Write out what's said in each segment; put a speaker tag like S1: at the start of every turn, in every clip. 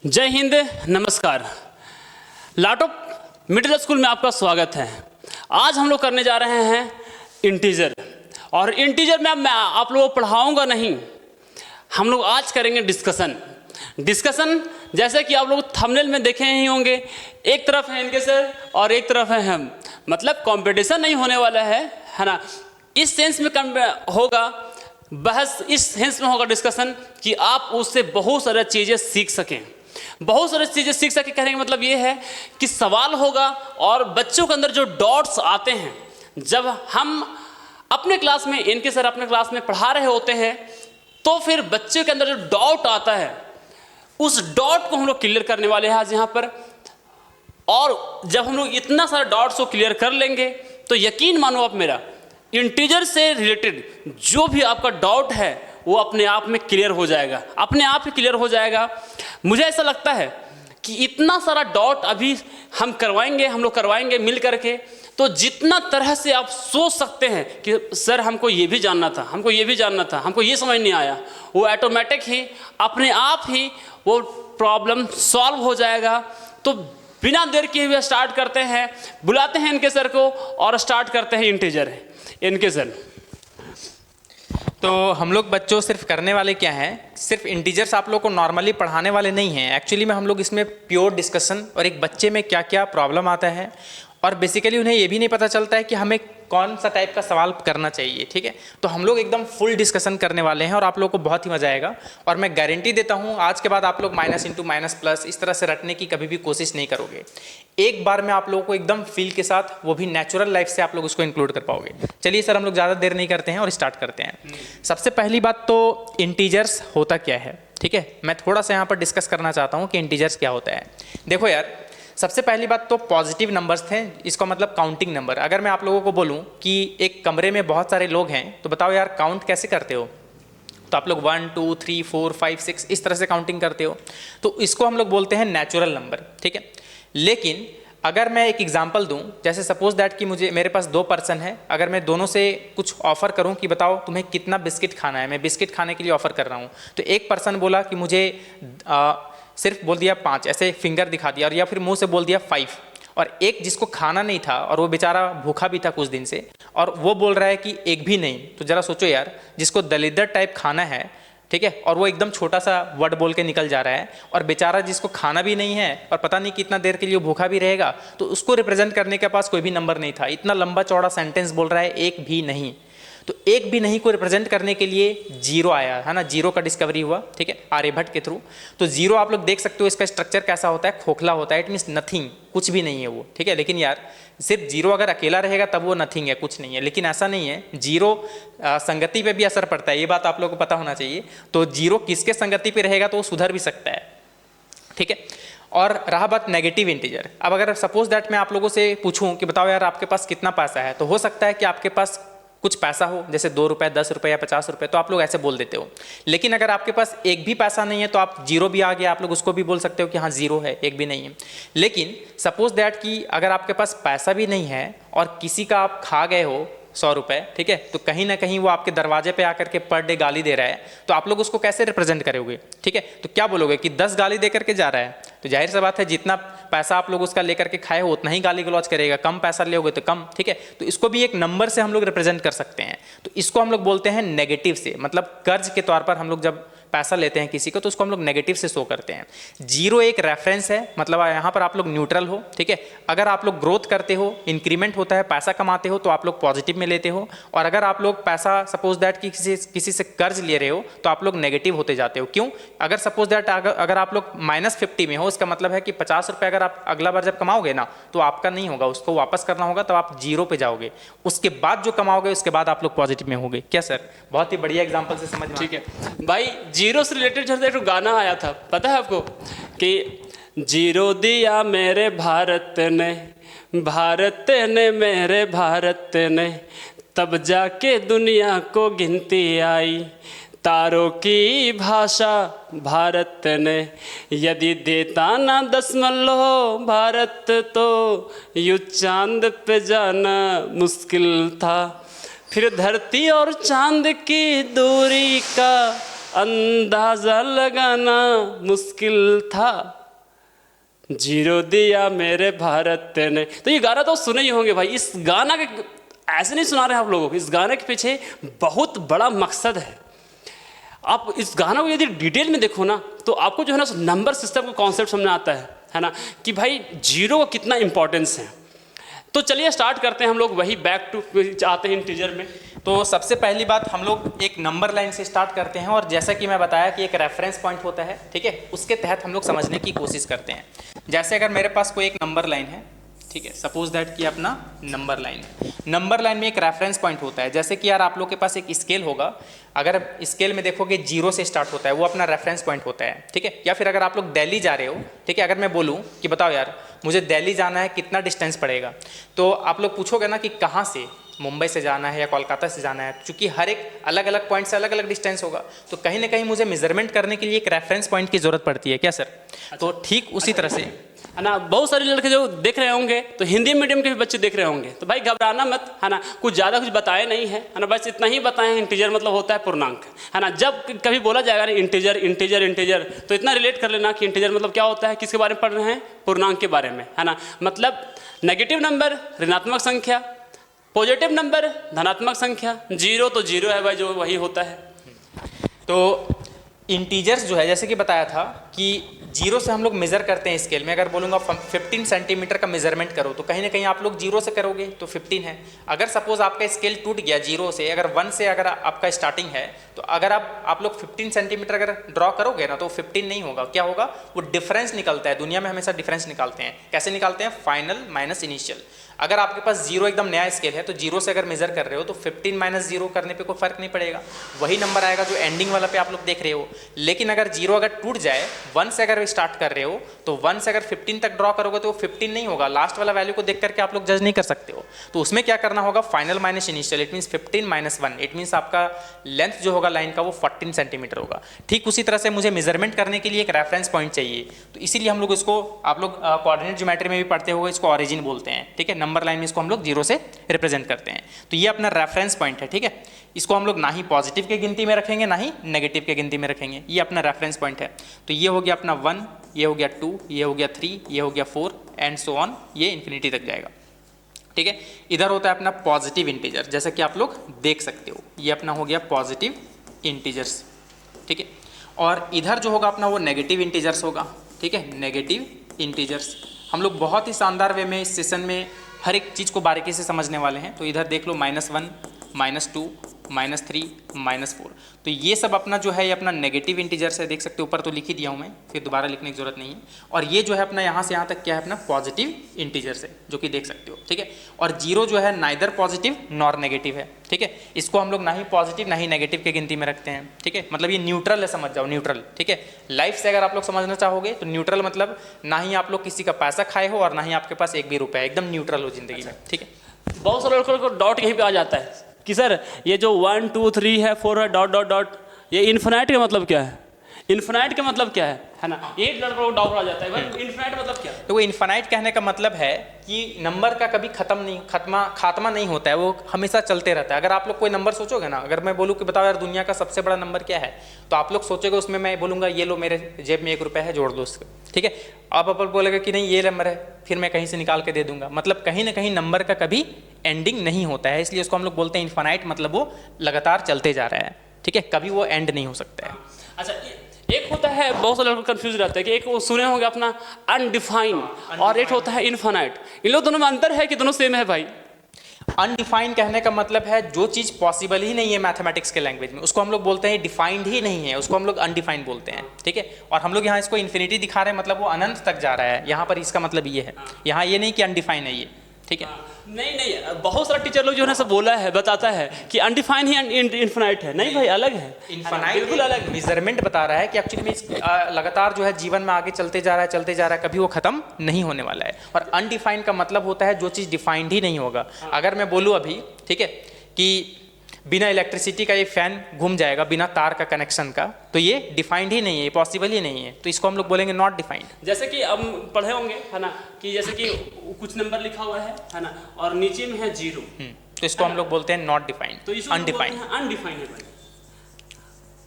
S1: जय हिंद, नमस्कार। लाटो middle school में आपका स्वागत है। आज हम लोग करने जा रहे हैं इंटीजर, और इंटीजर में अब मैं आप लोगों को पढ़ाऊंगा नहीं, हम लोग आज करेंगे डिस्कशन। जैसे कि आप लोग थंबनेल में देखे ही होंगे, एक तरफ है इनके सर और एक तरफ है हम, मतलब कंपटीशन नहीं होने वाला है ना। इस सेंस में होगा बहस, इस सेंस में होगा डिस्कशन कि आप उससे बहुत सारी चीज़ें सीख सकें। बहुत सारी चीज़ें सीख सके कहने का मतलब ये है कि सवाल होगा और बच्चों के अंदर जो डॉट्स आते हैं, जब हम अपने क्लास में, इनके सर अपने क्लास में पढ़ा रहे होते हैं, तो फिर बच्चे के अंदर जो डाउट आता है उस डाउट को हम लोग क्लियर करने वाले हैं आज यहाँ पर। और जब हम लोग इतना सारा डाउट्स को क्लियर कर लेंगे तो यकीन मानो आप मेरा, इंटीजर से रिलेटेड जो भी आपका डाउट है वो अपने आप में क्लियर हो जाएगा, अपने आप ही क्लियर हो जाएगा। मुझे ऐसा लगता है कि इतना सारा डाउट अभी हम लोग करवाएंगे मिल करके, तो जितना तरह से आप सोच सकते हैं कि सर हमको ये भी जानना था, हमको ये भी जानना था, हमको ये समझ नहीं आया, वो ऑटोमेटिक ही अपने आप ही वो प्रॉब्लम सॉल्व हो जाएगा। तो बिना देर किए हुए स्टार्ट करते हैं, बुलाते हैं इनके सर को और स्टार्ट करते हैं इंटीजर। इनके सर
S2: तो हम लोग बच्चों सिर्फ करने वाले क्या हैं, सिर्फ इंटीजर्स आप लोग को नॉर्मली पढ़ाने वाले नहीं हैं। एक्चुअली में हम लोग इसमें प्योर डिस्कशन और एक बच्चे में क्या क्या प्रॉब्लम आता है, और बेसिकली उन्हें ये भी नहीं पता चलता है कि हमें कौन सा टाइप का सवाल करना चाहिए। ठीक है, तो हम लोग एकदम फुल डिस्कशन करने वाले हैं और आप लोगों को बहुत ही मजा आएगा। और मैं गारंटी देता हूँ आज के बाद आप लोग माइनस इंटू माइनस प्लस इस तरह से रटने की कभी भी कोशिश नहीं करोगे। एक बार में आप लोगों को एकदम फील के साथ, वो भी नेचुरल लाइफ से आप लोग उसको इंक्लूड कर पाओगे। चलिए सर, हम लोग ज़्यादा देर नहीं करते हैं और स्टार्ट करते हैं। सबसे पहली बात तो इंटीजर्स होता क्या है। ठीक है, मैं थोड़ा सा यहाँ पर डिस्कस करना चाहता हूँ कि इंटीजर्स क्या होता है। देखो यार, सबसे पहली बात तो पॉजिटिव नंबर्स थे, इसका मतलब काउंटिंग नंबर। अगर मैं आप लोगों को बोलूं कि एक कमरे में बहुत सारे लोग हैं तो बताओ यार काउंट कैसे करते हो, तो आप लोग 1 2 3 4 5 6 इस तरह से काउंटिंग करते हो, तो इसको हम लोग बोलते हैं नेचुरल नंबर। ठीक है, लेकिन अगर मैं एक एग्जांपल दूं, जैसे सपोज दैट कि मेरे पास 2 पर्सन है, अगर मैं दोनों से कुछ ऑफर करूं कि बताओ तुम्हें कितना बिस्किट खाना है, मैं बिस्किट खाने के लिए ऑफर कर रहा हूं, तो एक पर्सन बोला कि मुझे सिर्फ बोल दिया 5, ऐसे फिंगर दिखा दिया, और या फिर मुंह से बोल दिया 5, और एक जिसको खाना नहीं था और वो बेचारा भूखा भी था कुछ दिन से, और वो बोल रहा है कि एक भी नहीं। तो जरा सोचो यार, जिसको दलिदर टाइप खाना है, ठीक है, और वो एकदम छोटा सा वर्ड बोल के निकल जा रहा है, और बेचारा जिसको खाना भी नहीं है और पता नहीं कितना देर के लिए भूखा भी रहेगा, तो उसको रिप्रेजेंट करने के पास कोई भी नंबर नहीं था। इतना लंबा चौड़ा सेंटेंस बोल रहा है, एक भी नहीं। तो एक भी नहीं को रिप्रेजेंट करने के लिए जीरो आया है ना, जीरो का डिस्कवरी हुआ। ठीक है, आर्यभट्ट के थ्रू। तो जीरो आप लोग देख सकते हो, इसका स्ट्रक्चर कैसा होता है, खोखला होता है। इट मीन्स नथिंग, कुछ भी नहीं है वो। ठीक है, लेकिन यार सिर्फ जीरो अगर अकेला रहेगा तब वो नथिंग है, कुछ नहीं है, लेकिन ऐसा नहीं है। जीरो संगति पे भी असर पड़ता है, ये बात आप लोगों को पता होना चाहिए। तो जीरो किसके संगति पे रहेगा तो वो सुधर भी सकता है। ठीक है, और रहा बात नेगेटिव इंटीजर। अब अगर सपोज दैट मैं आप लोगों से पूछूं कि बताओ यार आपके पास कितना पैसा है, तो हो सकता है कि आपके पास कुछ पैसा हो, जैसे 2 रुपये 10 रुपये या 50 रुपये, तो आप लोग ऐसे बोल देते हो। लेकिन अगर आपके पास एक भी पैसा नहीं है तो आप जीरो भी आ गया, आप लोग उसको भी बोल सकते हो कि हाँ जीरो है, एक भी नहीं है। लेकिन सपोज दैट कि अगर आपके पास पैसा भी नहीं है और किसी का आप खा गए हो 100 रुपये, ठीक है, तो कहीं ना कहीं वो आपके दरवाजे पे आकर के पर डे गाली दे रहा है, तो आप लोग उसको कैसे रिप्रेजेंट करोगे। ठीक है, तो क्या बोलोगे कि 10 गाली दे करके जा रहा है, तो जाहिर सी बात है जितना पैसा आप लोग उसका लेकर के खाए हो उतना ही गाली गलौज करेगा, कम पैसा लोगे तो कम। ठीक है, तो इसको भी एक नंबर से हम लोग रिप्रेजेंट कर सकते हैं। तो इसको हम लोग बोलते हैं नेगेटिव से, मतलब कर्ज के तौर पर हम लोग जब पैसा लेते हैं किसी को तो उसको हम लोग नेगेटिव से शो करते हैं। जीरो एक रेफरेंस है, मतलब यहाँ पर आप लोग न्यूट्रल हो। ठीक है, अगर आप लोग ग्रोथ करते हो, इंक्रीमेंट होता है, पैसा कमाते हो, तो आप लोग पॉजिटिव में लेते हो, और अगर आप लोग पैसा सपोज दैट कि किसी से कर्ज ले रहे हो तो आप लोग नेगेटिव होते जाते हो। क्यों? अगर सपोज दैट अगर आप लोग -50 में हो, इसका मतलब है कि 50 रुपये अगर आप अगला बार जब कमाओगे ना तो आपका नहीं होगा, उसको वापस करना होगा, तब आप जीरो पे जाओगे। उसके बाद जो कमाओगे उसके बाद आप लोग पॉजिटिव में होगे। क्या सर? बहुत ही बढ़िया एग्जाम्पल से समझ में।
S1: ठीक है भाई, जीरो से रिलेटेड जो एक गाना आया था, पता है आपको, कि जीरो दिया मेरे भारत ने, भारत ने मेरे भारत ने, तब जाके दुनिया को गिनती आई, तारों की भाषा भारत ने, यदि देता ना दशमलव भारत तो यूं चांद पे जाना मुश्किल था, फिर धरती और चांद की दूरी का अंदाजा लगाना मुश्किल था। जीरो दिया मेरे भारत ने। तो ये गाना तो सुने ही होंगे भाई। इस गाना के ऐसे नहीं सुना रहे हैं आप लोगों को, इस गाने के पीछे बहुत बड़ा मकसद है। आप इस गाना को यदि डिटेल में देखो ना तो आपको जो है ना नंबर सिस्टम का कॉन्सेप्ट समझ आता है ना, कि भाई जीरो का कितना इंपॉर्टेंस है। तो चलिए स्टार्ट करते हैं हम लोग, वही बैक टू आते हैं इंटीजर में।
S2: तो सबसे पहली बात हम लोग एक नंबर लाइन से स्टार्ट करते हैं, और जैसा कि मैं बताया कि एक रेफरेंस पॉइंट होता है, ठीक है, उसके तहत हम लोग समझने की कोशिश करते हैं। जैसे अगर मेरे पास कोई एक नंबर लाइन है, ठीक है, सपोज दैट कि अपना नंबर लाइन है, नंबर लाइन में एक रेफरेंस पॉइंट होता है। जैसे कि यार आप लोग के पास एक स्केल होगा, अगर स्केल में देखोगे जीरो से स्टार्ट होता है, वो अपना रेफरेंस पॉइंट होता है, ठीक है। या फिर अगर आप लोग दिल्ली जा रहे हो, ठीक है, अगर मैं बोलूँ कि बताओ यार मुझे दिल्ली जाना है, कितना डिस्टेंस पड़ेगा, तो आप लोग पूछोगे ना कि कहाँ से, मुंबई से जाना है या कोलकाता से जाना है, क्योंकि हर एक अलग अलग पॉइंट से अलग अलग डिस्टेंस होगा, तो कहीं ना कहीं मुझे मेजरमेंट करने के लिए एक रेफरेंस पॉइंट की जरूरत पड़ती है, क्या सर? तो ठीक उसी तरह से
S1: है ना, बहुत सारे लड़के जो देख रहे होंगे तो हिंदी मीडियम के भी बच्चे देख रहे होंगे, तो भाई घबराना मत, है ना, कुछ ज़्यादा कुछ बताए नहीं है ना, बस इतना ही बताए हैं, इंटीजर मतलब होता है पूर्णांक, है ना। जब कभी बोला जाएगा ना इंटीजर इंटीजर इंटीजर, तो इतना रिलेट कर लेना कि इंटीजर मतलब क्या होता है, किसके बारे में पढ़ रहे हैं, पूर्णांक के बारे में, है ना। मतलब नेगेटिव नंबर ऋणात्मक संख्या, पॉजिटिव नंबर धनात्मक संख्या, जीरो तो जीरो है भाई, जो वही होता है।
S2: तो इंटीजर्स जो है, जैसे कि बताया था कि जीरो से हम लोग मेज़र करते हैं स्केल में। अगर बोलूँगा 15 सेंटीमीटर का मेजरमेंट करो, तो कहीं ना कहीं आप लोग जीरो से करोगे तो 15 है। अगर सपोज आपका स्केल टूट गया जीरो से, अगर 1 से अगर आपका स्टार्टिंग है, तो अगर आप लोग 15 सेंटीमीटर अगर ड्रॉ करोगे ना, तो 15 नहीं होगा। क्या होगा? वो डिफरेंस निकलता है। दुनिया में हमेशा डिफरेंस निकालते हैं। कैसे निकालते हैं? Final minus initial. अगर आपके पास जीरो एकदम नया स्केल है, तो जीरो से अगर मेजर कर रहे हो तो 15 माइनस जीरो करने पे कोई फर्क नहीं पड़ेगा, वही नंबर आएगा जो एंडिंग वाला पे आप लोग देख रहे हो। लेकिन अगर जीरो अगर टूट जाए, 1 से अगर स्टार्ट कर रहे हो, तो 1 से अगर 15 तक ड्रॉ करोगे तो 15 नहीं होगा। लास्ट वाला वैल्यू को देख करके आप लोग जज नहीं कर सकते हो। तो उसमें क्या करना होगा? Final minus initial, it means 15 minus 1, it means आपका लेंथ जो होगा लाइन का वो 14 सेंटीमीटर होगा। ठीक उसी तरह से मुझे मेजरमेंट करने के लिए एक रेफरेंस पॉइंट चाहिए, तो इसीलिए हम लोग इसको, आप लोग कोऑर्डिनेट ज्योमेट्री में भी पढ़ते हो, इसको ऑरिजिन बोलते हैं, ठीक है। नंबर लाइन में इसको हम लोग जीरो से रिप्रेजेंट करते हैं। तो ये अपना रेफरेंस पॉइंट है, ठीक है। इसको हम लोग ना ही पॉजिटिव के गिनती में रखेंगे ना ही नेगेटिव के गिनती में रखेंगे, ये अपना रेफरेंस पॉइंट है। तो ये हो गया अपना 1, ये हो गया 2, ये हो गया 3, ये हो गया 4 एंड सो ऑन, ये इन्फिनिटी तक जाएगा, ठीक है। इधर होता है अपना पॉजिटिव इंटीजर, जैसा कि आप लोग देख सकते हो, ये अपना हो गया पॉजिटिव इंटीजर्स, ठीक है। और इधर जो होगा अपना वो नेगेटिव इंटीजर्स होगा, ठीक है, नेगेटिव इंटीजर्स। हम लोग बहुत ही शानदार वे में इस सेशन में हर एक चीज़ को बारीकी से समझने वाले हैं। तो इधर देख लो -1, -2, -3, -4, तो ये सब अपना जो है ये अपना नेगेटिव इंटीजर्स है। देख सकते हो ऊपर तो लिख ही दिया हूँ मैं, फिर दोबारा लिखने की जरूरत नहीं है। और ये जो है अपना यहाँ से यहाँ तक क्या है अपना पॉजिटिव इंटीजर्स है, जो कि देख सकते हो, ठीक है। और जीरो जो है नाइदर पॉजिटिव नॉर नेगेटिव है, ठीक है। इसको हम लोग ना ही पॉजिटिव ना ही नेगेटिव की गिनती में रखते हैं, ठीक है। मतलब ये न्यूट्रल है, समझ जाओ, न्यूट्रल, ठीक है। लाइफ से अगर आप लोग समझना चाहोगे तो न्यूट्रल मतलब ना ही आप लोग किसी का पैसा खाए हो और ना ही आपके पास एक भी रुपया, एकदम न्यूट्रल हो जिंदगी में, ठीक है।
S1: बहुत सारे लड़कों को डाउट यहीं पे आ जाता है कि सर ये जो 1 2 3 है, 4 है, डॉट डॉट डॉट, ये इन्फिनाइट का मतलब क्या है? इन्फिनाइट का मतलब क्या है ना, ये लड़कों को डाउट आ जाता है, भाई इन्फिनाइट मतलब क्या है?
S2: तो वो इन्फिनाइट कहने का मतलब है कि नंबर का कभी खात्मा नहीं होता है, वो हमेशा चलते रहता है। अगर आप लोग कोई नंबर सोचोगे ना, अगर मैं बोलूँ कि बताओ यार दुनिया का सबसे बड़ा नंबर क्या है, तो आप लोग सोचोगे उसमें मैं बोलूँगा ये लो मेरे जेब में 1 रुपया है, जोड़ दो उसको, ठीक है। आप बोलेगा कि नहीं ये नंबर है, फिर मैं कहीं से निकाल के दे दूंगा। मतलब कहीं ना कहीं नंबर का कभी एंडिंग नहीं होता है, इसलिए उसको हम लोग बोलते हैं इन्फिनाइट, मतलब वो लगातार चलते जा रहा है, ठीक है, कभी वो एंड नहीं हो सकता है।
S1: अच्छा, एक होता है, बहुत सारे लोग कंफ्यूज रहते हैं कि एक वो सुने होंगे अपना अनडिफाइन और एक होता है इन्फिनाइट, इन लोग दोनों में अंतर है कि दोनों सेम है भाई?
S2: अनडिफाइंड कहने का मतलब है जो चीज़ पॉसिबल ही नहीं है मैथमेटिक्स के लैंग्वेज में, उसको हम लोग बोलते हैं डिफाइंड ही नहीं है, उसको हम लोग अनडिफाइंड बोलते हैं, ठीक है। और हम लोग यहाँ इसको इन्फिनिटी दिखा रहे हैं, मतलब वो अनंत तक जा रहा है, यहाँ पर इसका मतलब ये है, यहाँ ये नहीं कि अनडिफाइन है ये, ठीक है।
S1: नहीं, बहुत सारा टीचर लोग जो है ना सब बोला है, बताता है कि अनडिफाइंड ही इन्फिनाइट है। नहीं भाई, अलग है,
S2: इन्फिनाइट
S1: बिल्कुल अलग।
S2: मेजरमेंट बता रहा है कि एक्चुअली में लगातार जो है जीवन में आगे चलते जा रहा है, कभी वो खत्म नहीं होने वाला है। और अनडिफाइंड का मतलब होता है जो चीज़ डिफाइंड ही नहीं होगा। अगर मैं बोलूँ अभी, ठीक है, कि बिना इलेक्ट्रिसिटी का ये फैन घूम जाएगा बिना तार का कनेक्शन का, तो ये डिफाइंड ही नहीं है, पॉसिबल ही नहीं है, तो इसको हम लोग बोलेंगे नॉट डिफाइंड।
S1: जैसे कि हम पढ़े होंगे, है ना, कि जैसे कि कुछ नंबर लिखा हुआ है ना, और नीचे में है 0,
S2: तो इसको हम लोग बोलते हैं नॉट डिफाइंड,
S1: तो
S2: अनडिफाइंड।
S1: अनडिफाइंड है भाई,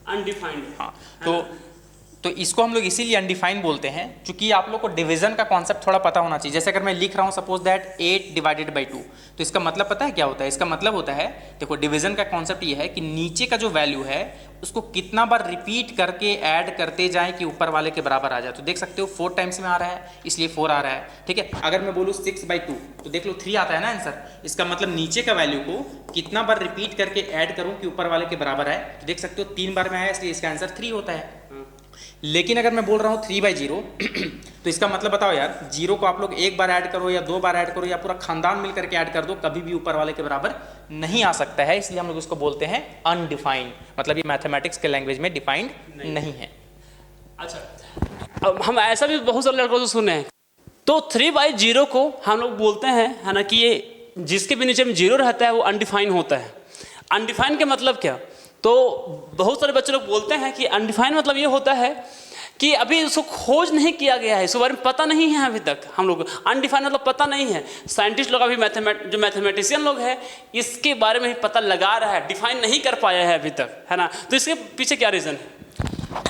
S1: अनडिफाइंड।
S2: हाँ, तो तो इसको हम लोग इसीलिए अनडिफाइन बोलते हैं क्योंकि आप लोग को डिवीजन का कॉन्सेप्ट थोड़ा पता होना चाहिए। जैसे अगर मैं लिख रहा हूँ सपोज दैट 8 डिवाइडेड बाई 2, तो इसका मतलब पता है क्या होता है? इसका मतलब होता है, देखो डिवीजन का कॉन्सेप्ट ये है कि नीचे का जो वैल्यू है उसको कितना बार रिपीट करके ऐड करते जाएं कि ऊपर वाले के बराबर आ जाए। तो देख सकते हो 4 टाइम्स में आ रहा है, इसलिए 4 आ रहा है, ठीक है। अगर मैं बोलूँ 6/2 तो देख लो 3 आता है ना आंसर। इसका मतलब नीचे का वैल्यू को कितना बार रिपीट करके ऐड करूँ कि ऊपर वाले के बराबर आए। तो देख सकते हो 3 बार में आया, इसलिए इसका आंसर 3 होता है। लेकिन अगर मैं बोल रहा हूँ 3/0 तो इसका मतलब बताओ यार, 0 को आप लोग एक बार ऐड करो या 2 बार ऐड करो या पूरा खानदान मिल करके ऐड कर दो, कभी भी ऊपर वाले के बराबर नहीं आ सकता है। इसलिए हम लोग इसको बोलते हैं अनडिफाइंड, मतलब ये मैथमेटिक्स के लैंग्वेज में डिफाइंड नहीं है।
S1: अच्छा, अब हम ऐसा भी बहुत सारे लड़कों से सुने हैं, तो 3/0 को हम लोग बोलते हैं, है ना, कि ये जिसके भी नीचे में 0 रहता है वो अनडिफाइन होता है। अनडिफाइन के मतलब क्या? तो बहुत सारे बच्चे लोग बोलते हैं कि अनडिफाइन मतलब ये होता है कि अभी उसको खोज नहीं किया गया है, इसके बारे में पता नहीं है अभी तक। हम लोग अनडिफाइन मतलब पता नहीं है। साइंटिस्ट लोग अभी जो मैथमेटिशियन लोग हैं इसके बारे में ही पता लगा रहा है, डिफाइन नहीं कर पाया है अभी तक, है ना। तो इसके पीछे क्या रीज़न है?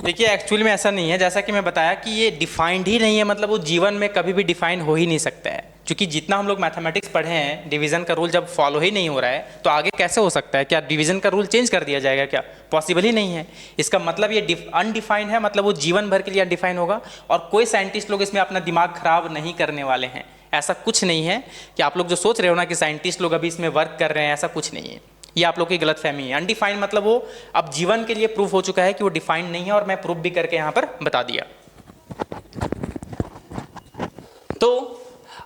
S2: देखिए एक्चुअली में ऐसा नहीं है, जैसा कि मैं बताया कि ये डिफाइंड ही नहीं है, मतलब वो जीवन में कभी भी डिफाइन हो ही नहीं सकता है। क्योंकि जितना हम लोग मैथमेटिक्स पढ़े हैं, डिवीजन का रूल जब फॉलो ही नहीं हो रहा है तो आगे कैसे हो सकता है? क्या डिवीजन का रूल चेंज कर दिया जाएगा क्या? पॉसिबल ही नहीं है। इसका मतलब ये अनडिफाइंड है, मतलब वो जीवन भर के लिए अनडिफाइन होगा और कोई साइंटिस्ट लोग इसमें अपना दिमाग खराब नहीं करने वाले हैं। ऐसा कुछ नहीं है कि आप लोग जो सोच रहे हो ना कि साइंटिस्ट लोग अभी इसमें वर्क कर रहे हैं, ऐसा कुछ नहीं है। ये आप लोग की गलतफहमी है। अनडिफाइंड मतलब वो अब जीवन के लिए प्रूफ हो चुका है कि वो डिफाइंड नहीं है, और मैं प्रूफ भी करके यहाँ पर बता दिया।
S1: तो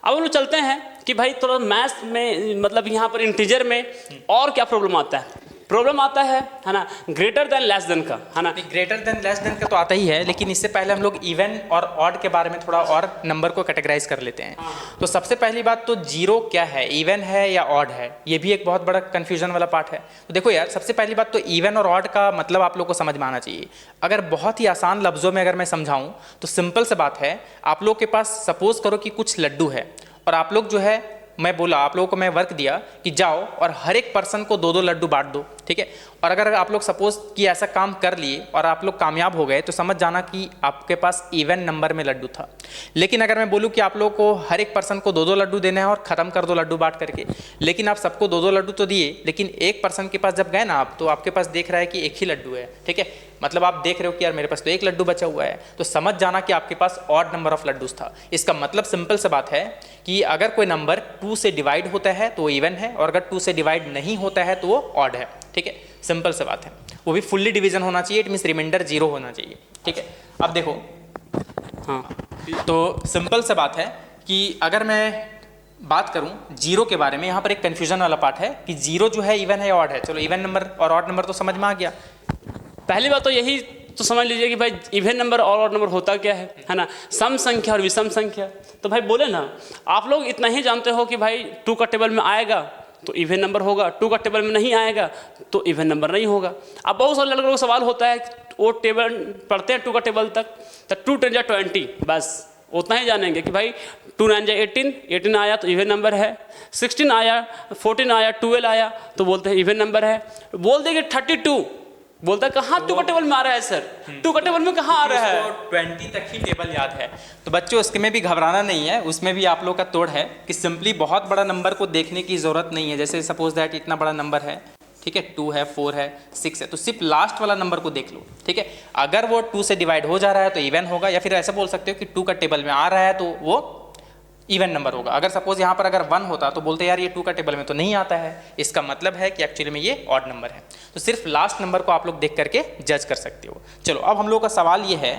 S1: अब हम लोग चलते हैं कि भाई थोड़ा मैथ्स में, मतलब यहाँ पर इंटीजर में और क्या प्रॉब्लम आता है? प्रॉब्लम आता है ना, ग्रेटर देन लेस देन का, है ना।
S2: ग्रेटर देन लेस देन का तो आता ही है, लेकिन इससे पहले हम लोग इवन और ऑड के बारे में थोड़ा और नंबर को कैटेगराइज कर लेते हैं। तो सबसे पहली बात तो 0 क्या है, इवन है या ऑड है? ये भी एक बहुत बड़ा कंफ्यूजन वाला पार्ट है। तो देखो यार, सबसे पहली बात तो इवन और ऑड का मतलब आप लोग को समझ में आना चाहिए। अगर बहुत ही आसान लफ्ज़ों में अगर मैं समझाऊं तो सिंपल सी बात है, आप लोग के पास सपोज करो कि कुछ लड्डू है और आप लोग जो है, मैं बोला आप लोगों को, मैं वर्क दिया कि जाओ और हर एक पर्सन को 2-2 लड्डू बांट दो, ठीक है। और अगर आप लोग सपोज कि ऐसा काम कर लिए और आप लोग कामयाब हो गए तो समझ जाना कि आपके पास इवन नंबर में लड्डू था। लेकिन अगर मैं बोलूँ कि आप लोगों को हर एक पर्सन को 2-2 लड्डू देना है और ख़त्म कर दो लड्डू बांट करके, लेकिन आप सबको 2-2 लड्डू तो दिए, लेकिन एक पर्सन के पास जब गए ना आप, तो आपके पास देख रहा है कि एक ही लड्डू है, ठीक है। मतलब आप देख रहे हो कि यार मेरे पास तो एक लड्डू बचा हुआ है, तो समझ जाना कि आपके पास ऑड नंबर ऑफ लड्डूस था। इसका मतलब सिंपल सी बात है कि अगर कोई नंबर 2 से डिवाइड होता है तो वो इवन है, और अगर 2 से डिवाइड नहीं होता है तो वो ऑड है, ठीक है। सिंपल सी बात है। वो भी फुल्ली डिवीजन होना चाहिए, इट मीन्स रिमाइंडर 0 होना चाहिए, ठीक है। अब देखो, हाँ, तो सिंपल सी बात है कि अगर मैं बात करूं 0 के बारे में, यहाँ पर एक कन्फ्यूजन वाला पार्ट है कि 0 जो है इवन है या ऑड है। चलो इवन नंबर और ऑड नंबर तो समझ में आ गया।
S1: पहली बात तो यही तो समझ लीजिए कि भाई इवन नंबर और ऑड नंबर होता क्या है ना, सम संख्या और विषम संख्या। तो भाई बोले ना, आप लोग इतना ही जानते हो कि भाई 2 का टेबल में आएगा तो इवन नंबर होगा, 2 का टेबल में नहीं आएगा तो इवन नंबर नहीं होगा। अब बहुत सारे लड़कों को सवाल होता है, वो टेबल पढ़ते हैं 2 का टेबल तक, तो 2 10 20, बस उतना ही जानेंगे कि भाई 2 9 18, 18 आया तो इवन नंबर है, 16 आया, 14 आया, 12 आया तो बोलते हैं इवन नंबर है। बोल देंगे 32, बोलता है कहाँ 2 का टेबल में आ रहा है सर, 2 का टेबल में कहाँ आ रहा है?
S2: 20 तक ही टेबल याद है। तो बच्चों उसके में भी घबराना नहीं है, उसमें भी आप लोग का तोड़ है कि सिंपली बहुत बड़ा नंबर को देखने की ज़रूरत नहीं है। जैसे सपोज दैट इतना बड़ा नंबर है, ठीक है, 2 है, 4 है, 6 है, तो सिर्फ लास्ट वाला नंबर को देख लो, ठीक है। अगर वो 2 से डिवाइड हो जा रहा है तो इवन होगा, या फिर ऐसा बोल सकते हो कि 2 का टेबल में आ रहा है तो वो इवन नंबर होगा। अगर सपोज यहाँ पर अगर 1 होता तो बोलते यार ये 2 का टेबल में तो नहीं आता है, इसका मतलब है कि एक्चुअली में ये ऑड नंबर है। तो सिर्फ लास्ट नंबर को आप लोग देख करके जज कर सकते हो। चलो अब हम लोग का सवाल ये है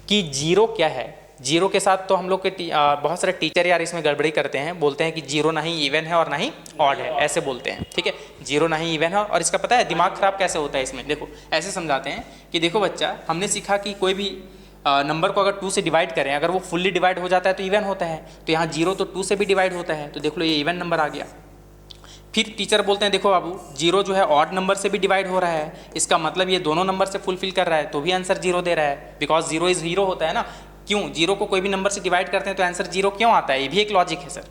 S2: कि 0 क्या है। 0 के साथ तो हम लोग के बहुत सारे टीचर यार इसमें गड़बड़ी करते हैं, बोलते हैं कि 0 ना ही इवन है और ना ही ऑड है, ऐसे बोलते हैं, ठीक है। 0 ना ही इवन है, और इसका पता है दिमाग खराब कैसे होता है इसमें। देखो ऐसे समझाते हैं कि देखो बच्चा, हमने सीखा कि कोई भी नंबर को अगर 2 से डिवाइड करें, अगर वो फुल्ली डिवाइड हो जाता है तो इवन होता है। तो यहाँ 0 तो 2 से भी डिवाइड होता है, तो देख लो ये इवन नंबर आ गया। फिर टीचर बोलते हैं देखो बाबू 0 जो है ऑड नंबर से भी डिवाइड हो रहा है, इसका मतलब ये दोनों नंबर से फुलफिल कर रहा है, तो भी आंसर 0 दे रहा है, बिकॉज 0 इज 0 होता है ना। क्यों 0 को कोई भी नंबर से डिवाइड करते हैं तो आंसर 0 क्यों आता है, ये भी एक लॉजिक है सर,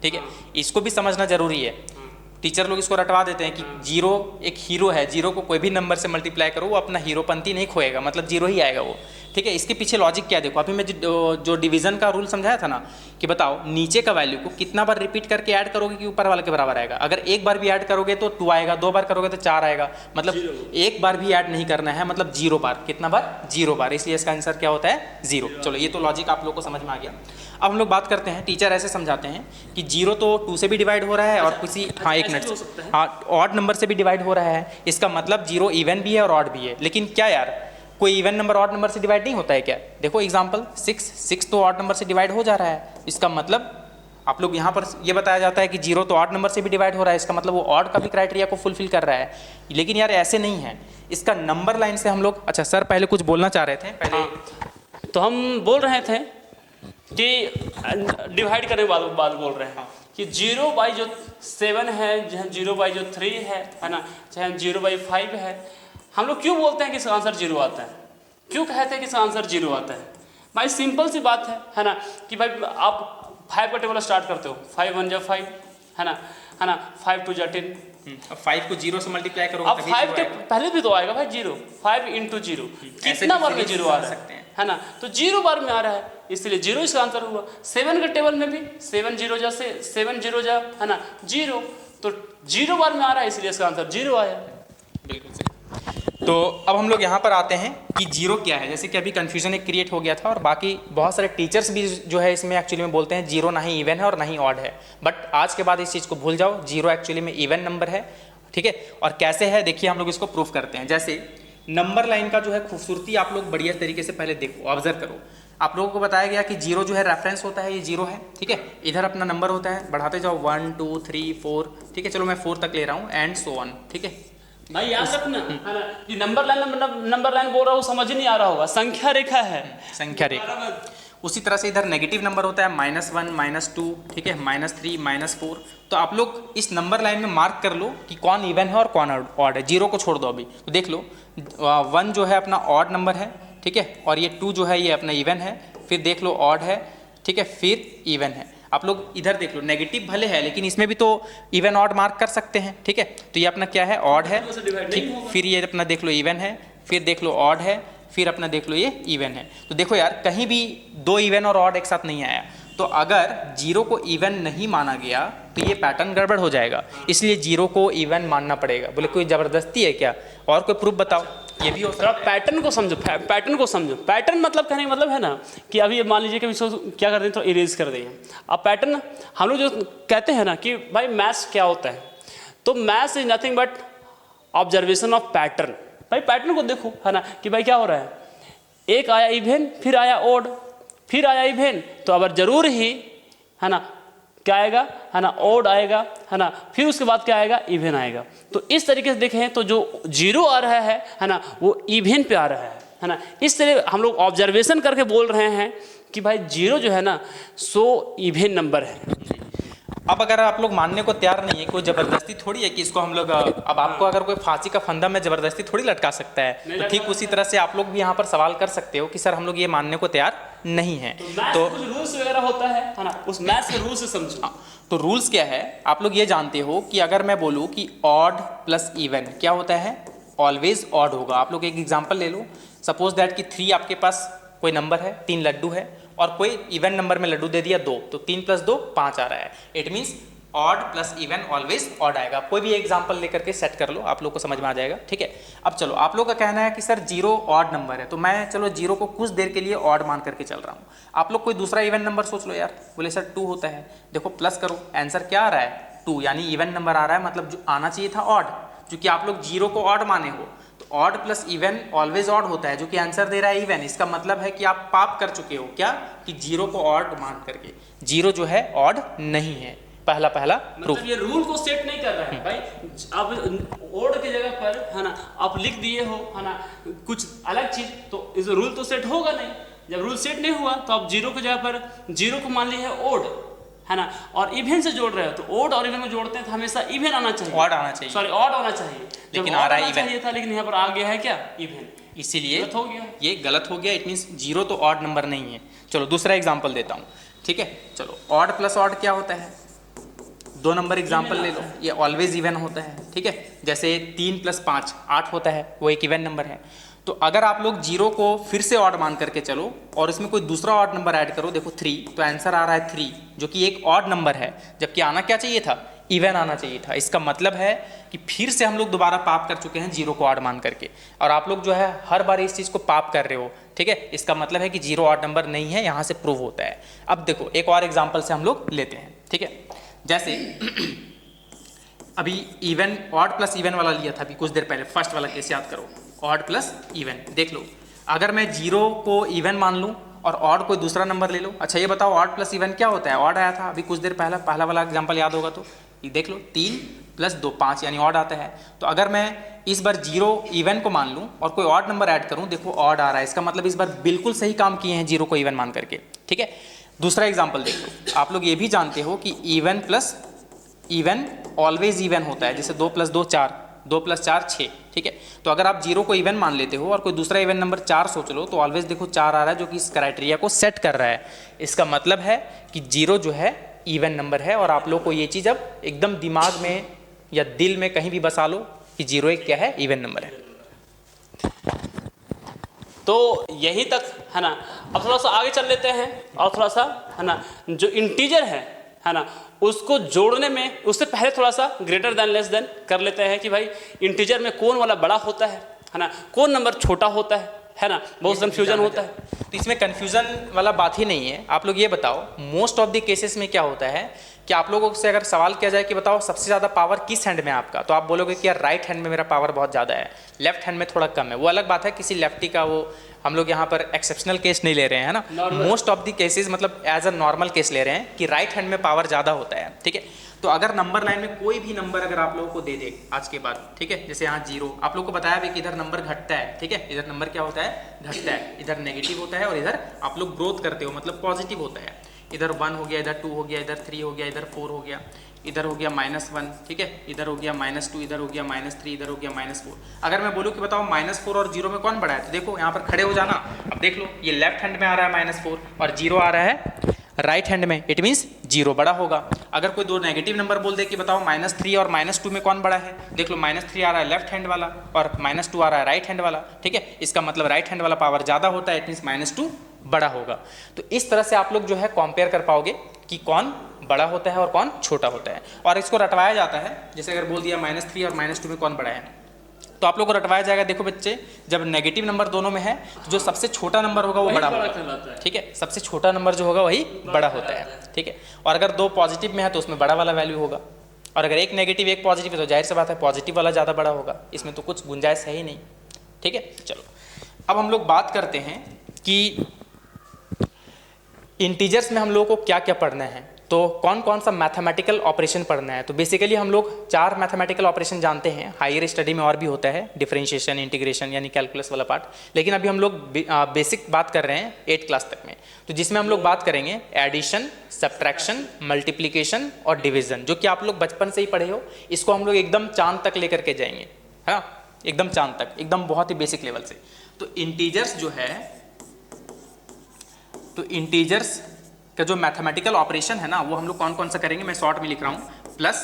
S2: ठीक है। इसको भी समझना जरूरी है। टीचर लोग इसको रटवा देते हैं कि 0 एक हीरो है, 0 को कोई भी नंबर से मल्टीप्लाई करो वो अपना हीरोपंती नहीं खोएगा, मतलब 0 ही आएगा वो। ठीक है। इसके पीछे लॉजिक क्या है देखो, अभी मैं जो डिवीजन का रूल समझाया था ना, कि बताओ नीचे का वैल्यू को कितना बार रिपीट करके ऐड करोगे कि ऊपर वाले के बराबर आएगा। अगर एक बार भी ऐड करोगे तो 2 आएगा, 2 बार करोगे तो 4 आएगा, मतलब एक बार भी ऐड नहीं करना है, मतलब 0 बार। कितना बार? 0 बार, इसलिए इसका आंसर क्या होता है? 0। चलो ये तो लॉजिक आप लोग को समझ में आ गया। अब हम लोग बात करते हैं, टीचर ऐसे समझाते हैं कि 0 तो 2 से भी डिवाइड हो रहा है और किसी, हाँ एक मिनट, हाँ ऑड नंबर से भी डिवाइड हो रहा है। इसका मतलब 0 इवन भी है और ऑड भी है। लेकिन क्या यार, कोई इवन नंबर ऑड नंबर से डिवाइड नहीं होता है क्या? देखो एग्जांपल 6 तो ऑड नंबर से डिवाइड हो जा रहा है। इसका मतलब आप लोग यहाँ पर ये बताया जाता है कि 0 तो ऑड नंबर से भी डिवाइड हो रहा है, इसका मतलब वो ऑड का भी क्राइटेरिया को फुलफिल कर रहा है। लेकिन यार ऐसे नहीं है, इसका नंबर लाइन से हम लोग, अच्छा सर पहले कुछ बोलना चाह रहे थे पहले।
S1: हाँ, तो हम बोल रहे थे कि डिवाइड करने के बाद बोल रहे हैं कि 0/7 है, चाहे 0/3 है ना, चाहे 0/5 है, हम लोग क्यों बोलते हैं कि इसका आंसर 0 आता है? क्यों कहते हैं कि इसका आंसर 0 आता है? भाई सिंपल सी बात है ना, कि भाई आप 5 का टेबल स्टार्ट करते हो, 5 1 जा 5 है ना, 5 2 जा 10।
S2: अब 5 को 0 से मल्टीप्लाई करोगे
S1: अब 5 के पहले भी तो आएगा भाई 0, 5 × 0, कितना बार में 0 आ रहा है ना, तो 0 बार में आ रहा है, इसलिए 0 इसका आंसर हुआ। 7 के टेबल में भी 7 0 जा से 7 0 जा है ना 0, तो 0 बार में आ रहा है, इसलिए इसका आंसर 0 आया।
S2: बिल्कुल सही। तो अब हम लोग यहाँ पर आते हैं कि 0 क्या है। जैसे कि अभी कन्फ्यूजन एक क्रिएट हो गया था, और बाकी बहुत सारे टीचर्स भी जो है इसमें एक्चुअली में बोलते हैं 0 ना ही इवन है और ना ही ऑड है। बट आज के बाद इस चीज़ को भूल जाओ, 0 एक्चुअली में इवन नंबर है, ठीक है। और कैसे है देखिए, हम लोग इसको प्रूफ करते हैं। जैसे नंबर लाइन का जो है खूबसूरती आप लोग बढ़िया तरीके से पहले देखो, ऑब्जर्व करो। आप लोगों को बताया गया कि 0 जो है रेफरेंस होता है, ये 0 है, ठीक है। इधर अपना नंबर होता है, बढ़ाते जाओ 1 2 3 4, ठीक है। चलो मैं 4 तक ले रहा हूँ, एंड सो ऑन, ठीक है।
S1: भाई याद रखना है ना कि नंबर लाइन बोल रहा हूँ, समझ ही नहीं आ रहा होगा, संख्या रेखा है,
S2: संख्या रेखा। उसी तरह से इधर नेगेटिव नंबर होता है, -1 -2, ठीक है, -3 -4। तो आप लोग इस नंबर लाइन में मार्क कर लो कि कौन इवन है और कौन ऑड है। 0 को छोड़ दो अभी, तो देख लो 1 जो है अपना ऑड नंबर है, ठीक है, और ये 2 जो है ये अपना इवन है। फिर देख लो ऑड है, ठीक है, फिर इवन है। आप लोग इधर देख लो, नेगेटिव भले है लेकिन इसमें भी तो इवन ऑड मार्क कर सकते हैं, ठीक है। तो ये अपना क्या है? ऑड है, ठीक। फिर ये अपना देख लो इवन है, फिर देख लो ऑड है, फिर अपना देख लो ये इवन है। तो देखो यार, कहीं भी 2 इवन और ऑड एक साथ नहीं आया। तो अगर 0 को इवन नहीं माना गया तो ये पैटर्न गड़बड़ हो जाएगा, इसलिए 0 को इवन मानना पड़ेगा। बोले कोई ज़बरदस्ती है क्या? और कोई प्रूफ बताओ। ये भी हो सकता है।
S1: पैटर्न को समझो, पैटर्न को समझो। पैटर्न मतलब कहने का मतलब है ना कि अभी मान लीजिए कि इसको क्या कर दें, तो इरेज कर दें। अब पैटर्न हम लोग जो कहते हैं ना कि भाई मैथ्स क्या होता है, तो maths is nothing but observation of pattern. भाई पैटर्न को देखो है ना कि भाई क्या हो रहा है, एक आया इवेन, फिर आया ओड, फिर आया इवेन, तो अब जरूर ही है ना क्या आएगा, है ना ओड आएगा, है ना, फिर उसके बाद क्या आएगा, इवेन आएगा। तो इस तरीके से देखें तो जो 0 आ रहा है ना, वो इवेन पे आ रहा है ना। इस तरह हम लोग ऑब्जर्वेशन करके बोल रहे हैं कि भाई 0 जो है ना सो इवेन नंबर है।
S2: अब अगर आप लोग मानने को तैयार नहीं है, कोई ज़बरदस्ती थोड़ी है कि इसको हम लोग, अब आपको अगर कोई फांसी का फंदा में ज़बरदस्ती थोड़ी लटका सकता है, तो ठीक उसी तरह से आप लोग भी यहाँ पर सवाल कर सकते हो कि सर हम लोग ये मानने को तैयार नहीं है।
S1: तो कुछ रूल्स वगैरह होता है ना, उस मैथ्स के रूल्स से समझो।
S2: तो रूल्स क्या है, आप लोग ये जानते हो कि अगर मैं बोलूँ कि ऑड प्लस इवन क्या होता है, ऑलवेज ऑड होगा। आप लोग एक एग्जाम्पल ले लो, सपोज दैट कि 3 आपके पास कोई नंबर है, 3 लड्डू है, और कोई इवन नंबर में लड्डू दे दिया 2, तो 3 + 2 5 आ रहा है। It means odd plus even always odd आएगा। कोई भी एग्जांपल लेकर के सेट कर लो, आप लोग को समझ में आ जाएगा, ठीक है। अब चलो, आप लोग का कहना है कि सर 0 ऑड नंबर है, तो मैं चलो 0 को कुछ देर के लिए ऑड मान करके चल रहा हूँ। आप लोग कोई दूसरा इवन नंबर सोच लो यार। बोले सर 2 होता है, देखो प्लस करो, आंसर क्या आ रहा है 2, यानी इवन नंबर आ रहा है, मतलब जो आना चाहिए था ऑड। क्योंकि आप लोग 0 को ऑड माने हो, तो odd plus even always odd होता है, जो कि आंसर दे रहा है इवन। इसका मतलब है कि आप पाप कर चुके हो क्या, कि 0 को ऑड मान करके। 0 जो है ऑड नहीं है, पहला प्रूफ।
S1: मतलब ये रूल को सेट नहीं कर रहा है भाई। अब ओड की जगह पर है ना आप लिख दिए हो है ना कुछ अलग चीज, तो इस रूल तो सेट होगा नहीं। जब रूल सेट नहीं हुआ तो आप 0 की जगह पर 0 को मान लिए है ओड, है ना, और इवन से जोड़ रहे हो, तो ओड और इवन में जोड़ते हैं तो हमेशा इवन आना चाहिए,
S2: ऑड आना चाहिए,
S1: सॉरी ऑड आना चाहिए,
S2: लेकिन आ रहा है इवन
S1: था, लेकिन यहाँ पर आ गया है क्या, इवन।
S2: इसीलिए
S1: हो गया,
S2: ये गलत हो गया। इट मीन्स 0 तो ऑड नंबर नहीं है। चलो दूसरा एग्जाम्पल देता हूँ, ठीक है। चलो ऑड प्लस ऑड क्या होता है, 2 नंबर एग्जाम्पल ले लो, ये ऑलवेज इवन होता है, ठीक है। जैसे 3 + 5 8 होता है, वो एक इवन नंबर है। तो अगर आप लोग जीरो को फिर से ऑड मान करके चलो और इसमें कोई दूसरा ऑड नंबर ऐड करो, देखो 3, तो आंसर आ रहा है 3, जो कि एक ऑड नंबर है, जबकि आना क्या चाहिए था, इवन आना चाहिए था। इसका मतलब है कि फिर से हम लोग दोबारा पाप कर चुके हैं जीरो को ऑड मान करके, और आप लोग जो है हर बार इस चीज़ को पाप कर रहे हो, ठीक है। इसका मतलब है कि जीरो ऑड नंबर नहीं है, यहाँ से प्रूव होता है। अब देखो एक और एग्जाम्पल से हम लोग लेते हैं, ठीक है। जैसे अभी इवन ऑड प्लस इवन वाला लिया था अभी कुछ देर पहले, फर्स्ट वाला केस याद करो, ऑड प्लस इवन। देख लो, अगर मैं जीरो को इवन मान लूँ और ऑड कोई दूसरा नंबर ले लो, अच्छा ये बताओ ऑड प्लस इवन क्या होता है, ऑड आया था अभी कुछ देर पहला वाला एग्जांपल याद होगा तो ये देख लो, 3 + 2 5 यानी ऑड आता है। तो अगर मैं इस बार जीरो इवन को मान लूँ और कोई ऑड नंबर ऐड करूँ, देखो ऑड आ रहा है, इसका मतलब इस बार बिल्कुल सही काम किए हैं जीरो को इवन मान करके, ठीक है। दूसरा एग्जाम्पल देख लो, आप लोग ये भी जानते हो कि even plus even always even होता है, जैसे 2 + 2 4, 2 + 4 6, ठीक है। तो अगर आप जीरो को इवन मान लेते हो और कोई दूसरा इवन नंबर 4 सोच लो, तो ऑलवेज देखो 4 आ रहा है, जो कि इस क्राइटेरिया को सेट कर रहा है। इसका मतलब है कि जीरो जो है इवन नंबर है, और आप लोग को ये चीज़ अब एकदम दिमाग में या दिल में कहीं भी बसा लो कि जीरो एक क्या है, इवन नंबर है।
S1: तो यहीं तक है ना। अब थोड़ा सा आगे चल लेते हैं और थोड़ा सा है ना, जो इंटीजर है ना, उसको जोड़ने में उससे पहले थोड़ा सा ग्रेटर देन लेस देन कर लेते हैं कि भाई इंटीजर में कौन वाला बड़ा होता है ना, कौन नंबर छोटा होता है ना, बहुत कंफ्यूजन होता है।
S2: तो इसमें कंफ्यूजन वाला बात ही नहीं है। आप लोग ये बताओ, मोस्ट ऑफ द केसेस में क्या होता है कि आप लोगों से अगर सवाल किया जाए कि बताओ सबसे ज़्यादा पावर किस हैंड में है आपका, तो आप बोलोगे कि यार राइट हैंड में मेरा पावर बहुत ज़्यादा है, लेफ्ट हैंड में थोड़ा कम है। वो अलग बात है, किसी लेफ्टी का वो हम लोग यहाँ पर एक्सेप्शनल केस नहीं ले रहे हैं ना, मोस्ट ऑफ द केसेस मतलब एज अ नॉर्मल केस ले रहे हैं कि राइट हैंड में पावर ज़्यादा होता है, ठीक है। तो अगर नंबर लाइन में कोई भी नंबर अगर आप लोगों को दे दे आज के बाद, ठीक है, जैसे यहाँ जीरो, आप लोग को बताया भी कि इधर नंबर घटता है, ठीक है, इधर नंबर क्या होता है, घटता है, इधर नेगेटिव होता है, और इधर आप लोग ग्रोथ करते हो मतलब पॉजिटिव होता है। इधर 1 हो गया, इधर 2 हो गया, इधर 3 हो गया, इधर 4 हो गया, इधर हो गया -1, ठीक है, इधर हो गया -2, इधर हो गया -3, इधर हो गया -4। अगर मैं बोलूँ कि बताओ -4 और 0 में कौन बड़ा है, तो देखो यहाँ पर खड़े हो जाना। अब देख लो, ये लेफ्ट हैंड में आ रहा है -4 और 0 आ रहा है राइट हैंड में, इट मीन्स 0 बड़ा होगा। अगर कोई दो नेगेटिव नंबर बोल दे कि बताओ -3 और -2 में कौन बड़ा है, देख लो -3 आ रहा है लेफ्ट हैंड वाला और -2 आ रहा है राइट हैंड वाला, ठीक है। इसका मतलब राइट हैंड वाला पावर ज़्यादा होता है, इट मीन्स -2 बड़ा होगा। तो इस तरह से आप लोग जो है कंपेयर कर पाओगे कि कौन बड़ा होता है और कौन छोटा होता है। और इसको रटवाया जाता है, जैसे अगर बोल दिया -3 और -2 में कौन बड़ा है, तो आप लोग को रटवाया जाएगा। देखो बच्चे, जब नेगेटिव नंबर दोनों में है तो जो सबसे छोटा नंबर होगा वो बड़ा होगा, ठीक है, सबसे छोटा नंबर जो होगा वही बड़ा होता है, ठीक है। और अगर दो पॉजिटिव में है तो उसमें बड़ा वाला वैल्यू होगा, और अगर एक नेगेटिव एक पॉजिटिव है तो जाहिर सी बात है पॉजिटिव वाला ज़्यादा बड़ा होगा, इसमें तो कुछ गुंजाइश है ही नहीं, ठीक है। चलो अब हम लोग बात करते हैं कि इंटीजर्स में हम लोगों को क्या क्या पढ़ना है, तो कौन कौन सा मैथमेटिकल ऑपरेशन पढ़ना है। तो बेसिकली हम लोग 4 मैथमेटिकल ऑपरेशन जानते हैं, हायर स्टडी में और भी होता है, डिफरेंशिएशन, इंटीग्रेशन यानी कैलकुलस वाला पार्ट, लेकिन अभी हम लोग बेसिक बात कर रहे हैं 8th क्लास तक में। तो जिसमें हम लोग बात करेंगे एडिशन, सब्ट्रैक्शन, मल्टीप्लिकेशन और डिवीजन, जो कि आप लोग बचपन से ही पढ़े हो। इसको हम लोग एकदम चांद तक लेकर के जाएंगे, हाँ, एकदम चांद तक, एकदम बहुत ही बेसिक लेवल से। तो इंटीजर्स जो है, तो इंटीजर्स का जो मैथमेटिकल ऑपरेशन है ना, वो हम लोग कौन कौन सा करेंगे, मैं शॉर्ट में लिख रहा हूँ, प्लस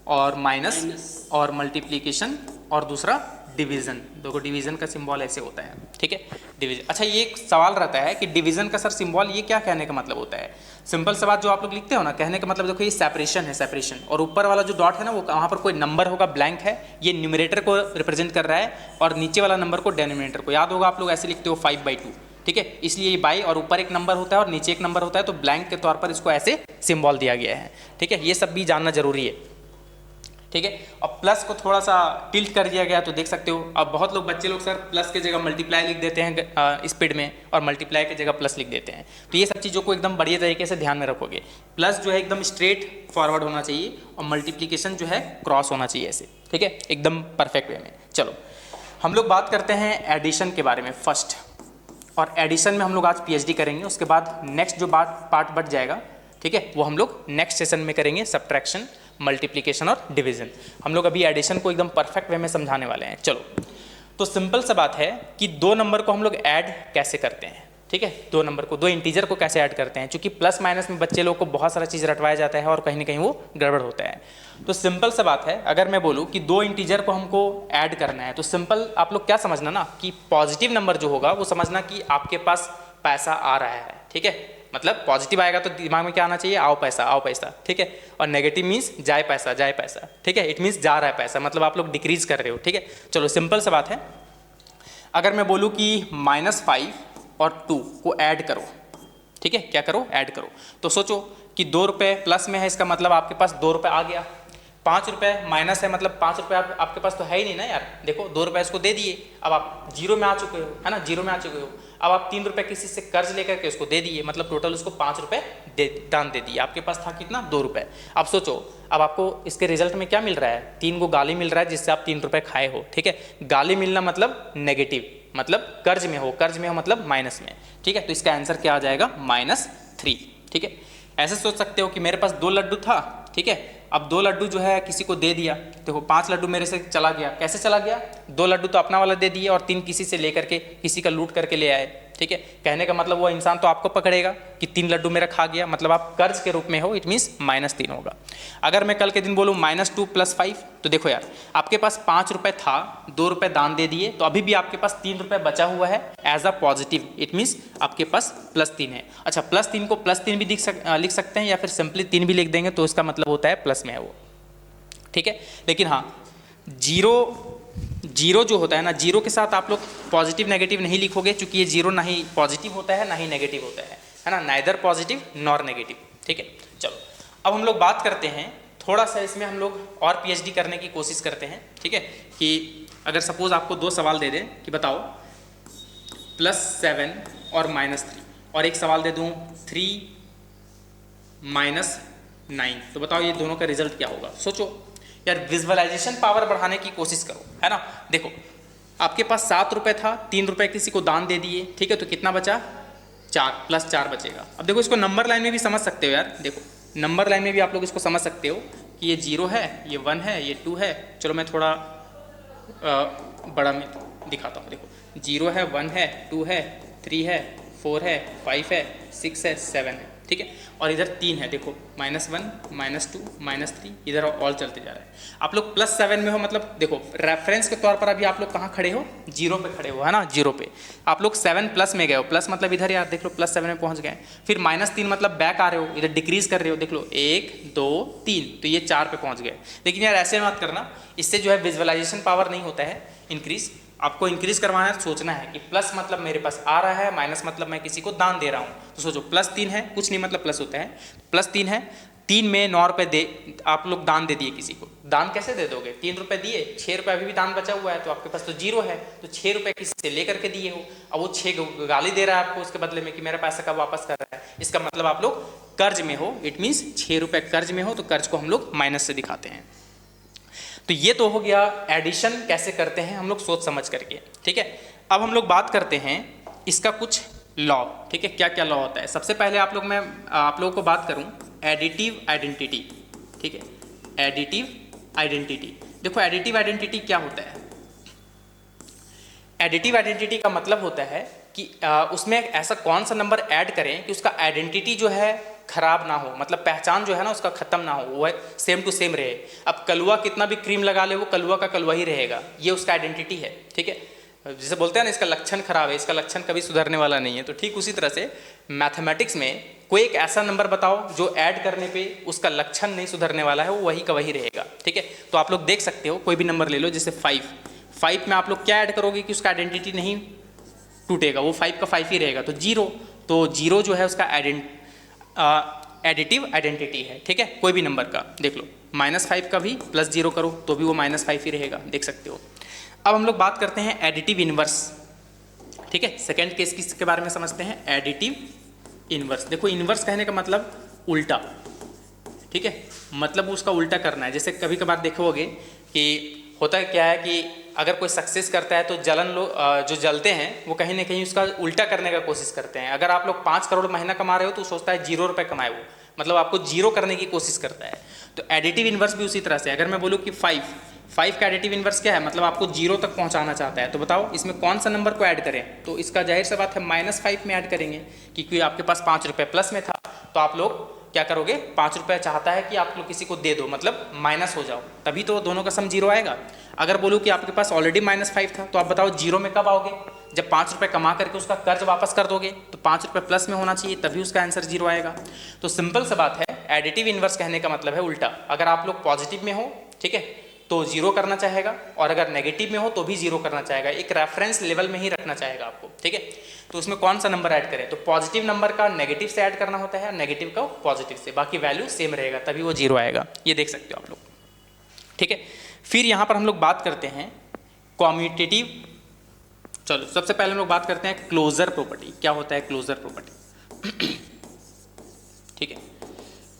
S2: और माइनस और मल्टीप्लिकेशन और दूसरा डिवीजन। देखो डिवीजन का सिंबल ऐसे होता है, ठीक है, डिवीजन। अच्छा ये एक सवाल रहता है कि डिवीजन का सर सिंबल ये क्या कहने का मतलब होता है। सिंपल सा बात जो आप लोग लिखते हो ना, कहने का मतलब देखो ये सेपरेशन है, सेपरेशन, और ऊपर वाला जो डॉट है ना वो वहाँ पर कोई नंबर होगा, ब्लैंक है, ये न्यूमरेटर को रिप्रेजेंट कर रहा है, और नीचे वाला नंबर को डेनोमिनेटर को। याद होगा आप लोग ऐसे लिखते हो 5/2, ठीक है, इसलिए ये बाई और ऊपर एक नंबर होता है और नीचे एक नंबर होता है, तो ब्लैंक के तौर पर इसको ऐसे सिंबल दिया गया है, ठीक है। ये सब भी जानना जरूरी है, ठीक है। और प्लस को थोड़ा सा टिल्ट कर दिया गया, तो देख सकते हो अब बहुत लोग बच्चे लोग सर प्लस की जगह मल्टीप्लाई लिख देते हैं स्पीड में, और मल्टीप्लाई की जगह प्लस लिख देते हैं। तो ये सब चीज़ों को एकदम बढ़िया तरीके से ध्यान में रखोगे। प्लस जो है एकदम स्ट्रेट फॉरवर्ड होना चाहिए, और मल्टीप्लिकेशन जो है क्रॉस होना चाहिए ऐसे, ठीक है, एकदम परफेक्ट वे में। चलो हम लोग बात करते हैं एडिशन के बारे में फर्स्ट, और एडिशन में हम लोग आज पीएचडी करेंगे। उसके बाद नेक्स्ट जो पार्ट बढ़ जाएगा, ठीक है, वो हम लोग नेक्स्ट सेशन में करेंगे, सब्ट्रैक्शन, मल्टीप्लिकेशन और डिवीजन। हम लोग अभी एडिशन को एकदम परफेक्ट वे में समझाने वाले हैं। चलो, तो सिंपल सा बात है कि दो नंबर को हम लोग ऐड कैसे करते हैं, ठीक है, दो नंबर को, दो इंटीजर को कैसे ऐड करते हैं, क्योंकि प्लस माइनस में बच्चे लोग को बहुत सारा चीज़ रटवाया जाता है और कहीं ना कहीं वो गड़बड़ होता है। तो सिंपल सा बात है, अगर मैं बोलूँ कि दो इंटीजर को हमको ऐड करना है तो सिंपल आप लोग क्या समझना ना कि पॉजिटिव नंबर जो होगा वो समझना कि आपके पास पैसा आ रहा है, ठीक है, मतलब पॉजिटिव आएगा तो दिमाग में क्या आना चाहिए, आओ पैसा, ठीक है, और नेगेटिव मीन्स जाए पैसा, ठीक है, इट मीन्स जा रहा है पैसा, मतलब आप लोग डिक्रीज कर रहे हो, ठीक है। चलो सिंपल सा बात है, अगर मैं बोलूँ कि -5 और 2 को ऐड करो, ठीक है, क्या करो, ऐड करो, तो सोचो कि 2 रुपये प्लस में है, इसका मतलब आपके पास 2 रुपये आ गया, 5 रुपये माइनस है, मतलब 5 रुपये आपके पास तो है ही नहीं ना यार, देखो 2 रुपये इसको दे दिए, अब आप जीरो में आ चुके हो, है ना, जीरो में आ चुके हो। अब आप 3 रुपये किसी से कर्ज लेकर के उसको दे दिए, मतलब टोटल उसको 5 रुपये दान दे दिए, आपके पास था कितना, 2 रुपये। अब सोचो, अब आपको इसके रिजल्ट में क्या मिल रहा है, 3 को गाली मिल रहा है जिससे आप 3 रुपये खाए हो, ठीक है, गाली मिलना मतलब नेगेटिव, मतलब कर्ज में हो मतलब माइनस में, ठीक है, तो इसका आंसर क्या आ जाएगा, -3, ठीक है। ऐसे सोच सकते हो कि मेरे पास 2 लड्डू था, ठीक है, अब 2 लड्डू जो है किसी को दे दिया, देखो 5 लड्डू मेरे से चला गया, कैसे चला गया, 2 लड्डू तो अपना वाला दे दिए और 3 किसी से लेकर के, किसी का लूट करके ले आए, ठीक है। कहने का मतलब वो इंसान तो आपको पकड़ेगा कि 3 लड्डू मेरा खा गया, मतलब आप कर्ज के रूप में हो, इट मीन्स -3 होगा। अगर मैं कल के दिन बोलूँ -2 + 5, तो देखो यार आपके पास 5 रुपये था, 2 रुपये दान दे दिए, तो अभी भी आपके पास 3 रुपये बचा हुआ है as a positive, it means आपके पास +3 है। अच्छा, +3 को +3 भी लिख सकते हैं या फिर सिंपली 3 भी लिख देंगे, तो इसका मतलब होता है प्लस में है वो, ठीक है। लेकिन हाँ, जीरो जो होता है ना, जीरो के साथ आप लोग पॉजिटिव नेगेटिव नहीं लिखोगे, क्योंकि ये जीरो ना ही पॉजिटिव होता है ना ही नेगेटिव होता है ना, नाइदर पॉजिटिव नॉर नेगेटिव, ठीक है। चलो अब हम लोग बात करते हैं थोड़ा सा, इसमें हम लोग और पीएचडी करने की कोशिश करते हैं, ठीक है, कि अगर सपोज आपको 2 सवाल दे दें कि बताओ +7 और -3, और एक सवाल दे दूँ 3 - 9, तो बताओ ये दोनों का रिजल्ट क्या होगा। सोचो यार, विजुअलाइजेशन पावर बढ़ाने की कोशिश करो, है ना। देखो आपके पास 7 रुपये था, 3 रुपये किसी को दान दे दिए, ठीक है, तो कितना बचा, 4 + 4 बचेगा। अब देखो इसको नंबर लाइन में भी समझ सकते हो यार, देखो नंबर लाइन में भी आप लोग इसको समझ सकते हो कि ये 0 है, ये 1 है, ये 2 है। चलो मैं थोड़ा बड़ा में दिखाता हूँ, देखो 0 है, 1 है, 2 है, 3 है, 4 है, 5 है, 6 है, 7 है, ठीक है, और इधर 3 है, देखो -1 -2 -3, इधर ऑल चलते जा रहा है। आप लोग +7 में हो, मतलब देखो रेफरेंस के तौर पर अभी आप लोग कहाँ खड़े हो, 0 पे खड़े हो, है ना, 0 पे। आप लोग 7 प्लस में गए हो, प्लस मतलब इधर यार देख लो +7 में पहुँच गए, फिर -3 मतलब बैक आ रहे हो, इधर डिक्रीज कर रहे हो, देख लो 1 2 3, तो ये 4 पे पहुँच गए। लेकिन यार ऐसे मत करना, इससे जो है विजुअलाइजेशन पावर नहीं होता है इंक्रीज, आपको इंक्रीज करवाना है, सोचना है कि प्लस मतलब मेरे पास आ रहा है, माइनस मतलब मैं किसी को दान दे रहा हूँ। तो सोचो +3 है, कुछ नहीं मतलब प्लस होता है, +3 है, 3 में 9 रुपये दे आप लोग दान दे दिए किसी को, दान कैसे दे दोगे, 3 रुपये दिए, 6 रुपये अभी भी दान बचा हुआ है, तो आपके पास तो 0 है, तो 6 रुपये किसी से लेकर के दिए हो, अब वो 6 गाली दे रहा है आपको उसके बदले में कि मेरा पैसा कब वापस कर रहा है, इसका मतलब आप लोग कर्ज में हो, इट मीन्स 6 रुपये कर्ज में हो, तो कर्ज को हम लोग माइनस से दिखाते हैं। तो ये तो हो गया एडिशन कैसे करते हैं हम लोग सोच समझ करके, ठीक है। अब हम लोग बात करते हैं इसका कुछ लॉ, ठीक है, क्या क्या लॉ होता है। सबसे पहले मैं आप लोगों को बात करूं एडिटिव आइडेंटिटी, ठीक है, एडिटिव आइडेंटिटी। देखो एडिटिव आइडेंटिटी क्या होता है, एडिटिव आइडेंटिटी का मतलब होता है कि उसमें ऐसा कौन सा नंबर ऐड करें कि उसका आइडेंटिटी जो है खराब ना हो, मतलब पहचान जो है ना उसका खत्म ना हो, वो सेम टू सेम रहे। अब कलुआ कितना भी क्रीम लगा ले वो कलुआ का कलुआ ही रहेगा, ये उसका आइडेंटिटी है, ठीक है। जैसे बोलते हैं ना इसका लक्षण खराब है, इसका लक्षण कभी सुधरने वाला नहीं है, तो ठीक उसी तरह से मैथमेटिक्स में कोई एक ऐसा नंबर बताओ जो ऐड करने पे उसका लक्षण नहीं सुधरने वाला है, वो वही का वही रहेगा, ठीक है। तो आप लोग देख सकते हो कोई भी नंबर ले लो, जैसे 5 में आप लोग क्या ऐड करोगे कि उसका आइडेंटिटी नहीं टूटेगा, वो 5 का 5 ही रहेगा, तो 0, तो 0 जो है उसका एडिटिव आइडेंटिटी है, ठीक है। कोई भी नंबर का देख लो, -5 का भी +0 करो तो भी वो -5 ही रहेगा, देख सकते हो। अब हम लोग बात करते हैं एडिटिव इनवर्स, ठीक है, सेकेंड केस किसके बारे में समझते हैं, एडिटिव इनवर्स। देखो इनवर्स कहने का मतलब उल्टा, ठीक है, मतलब उसका उल्टा करना है। जैसे कभी कभार देखोगे कि होता है क्या है कि अगर कोई सक्सेस करता है तो जो जलते हैं वो कहीं ना कहीं उसका उल्टा करने का कोशिश करते हैं। अगर आप लोग 5 करोड़ महीना कमा रहे हो तो सोचता है 0 रुपये कमाए वो, मतलब आपको 0 करने की कोशिश करता है। तो एडिटिव इनवर्स भी उसी तरह से, अगर मैं बोलूँ कि 5 का एडिटिव इन्वर्स क्या है, मतलब आपको 0 तक पहुंचाना चाहता है। तो बताओ इसमें कौन सा नंबर को ऐड करें, तो इसका जाहिर सी बात है -5 में ऐड करेंगे, क्योंकि आपके पास 5 रुपये प्लस में था। तो आप लोग क्या करोगे, 5 रुपये चाहता है कि आप लोग किसी को दे दो, मतलब माइनस हो जाओ, तभी तो दोनों का सम 0 आएगा। अगर बोलूँ कि आपके पास ऑलरेडी -5 था, तो आप बताओ 0 में कब आओगे, जब 5 रुपये कमा करके उसका कर्ज वापस कर दोगे, तो 5 रुपये प्लस में होना चाहिए, तभी उसका आंसर 0 आएगा। तो सिंपल सी बात है, एडिटिव इन्वर्स कहने का मतलब है उल्टा। अगर आप लोग पॉजिटिव में हो, ठीक है, तो 0 करना चाहेगा, और अगर नेगेटिव में हो तो भी 0 करना चाहेगा, एक रेफरेंस लेवल में ही रखना चाहेगा आपको, ठीक है। तो उसमें कौन सा नंबर ऐड करें, तो पॉजिटिव नंबर का नेगेटिव से ऐड करना होता है, नेगेटिव का पॉजिटिव से, बाकी वैल्यू सेम रहेगा, तभी वो 0 आएगा। ये देख सकते हो आप लोग, ठीक है। फिर यहाँ पर हम लोग बात करते हैं कॉम्यूटेटिव। चलो सबसे पहले हम लोग बात करते हैं क्लोजर प्रॉपर्टी। क्या होता है क्लोजर प्रॉपर्टी, ठीक है।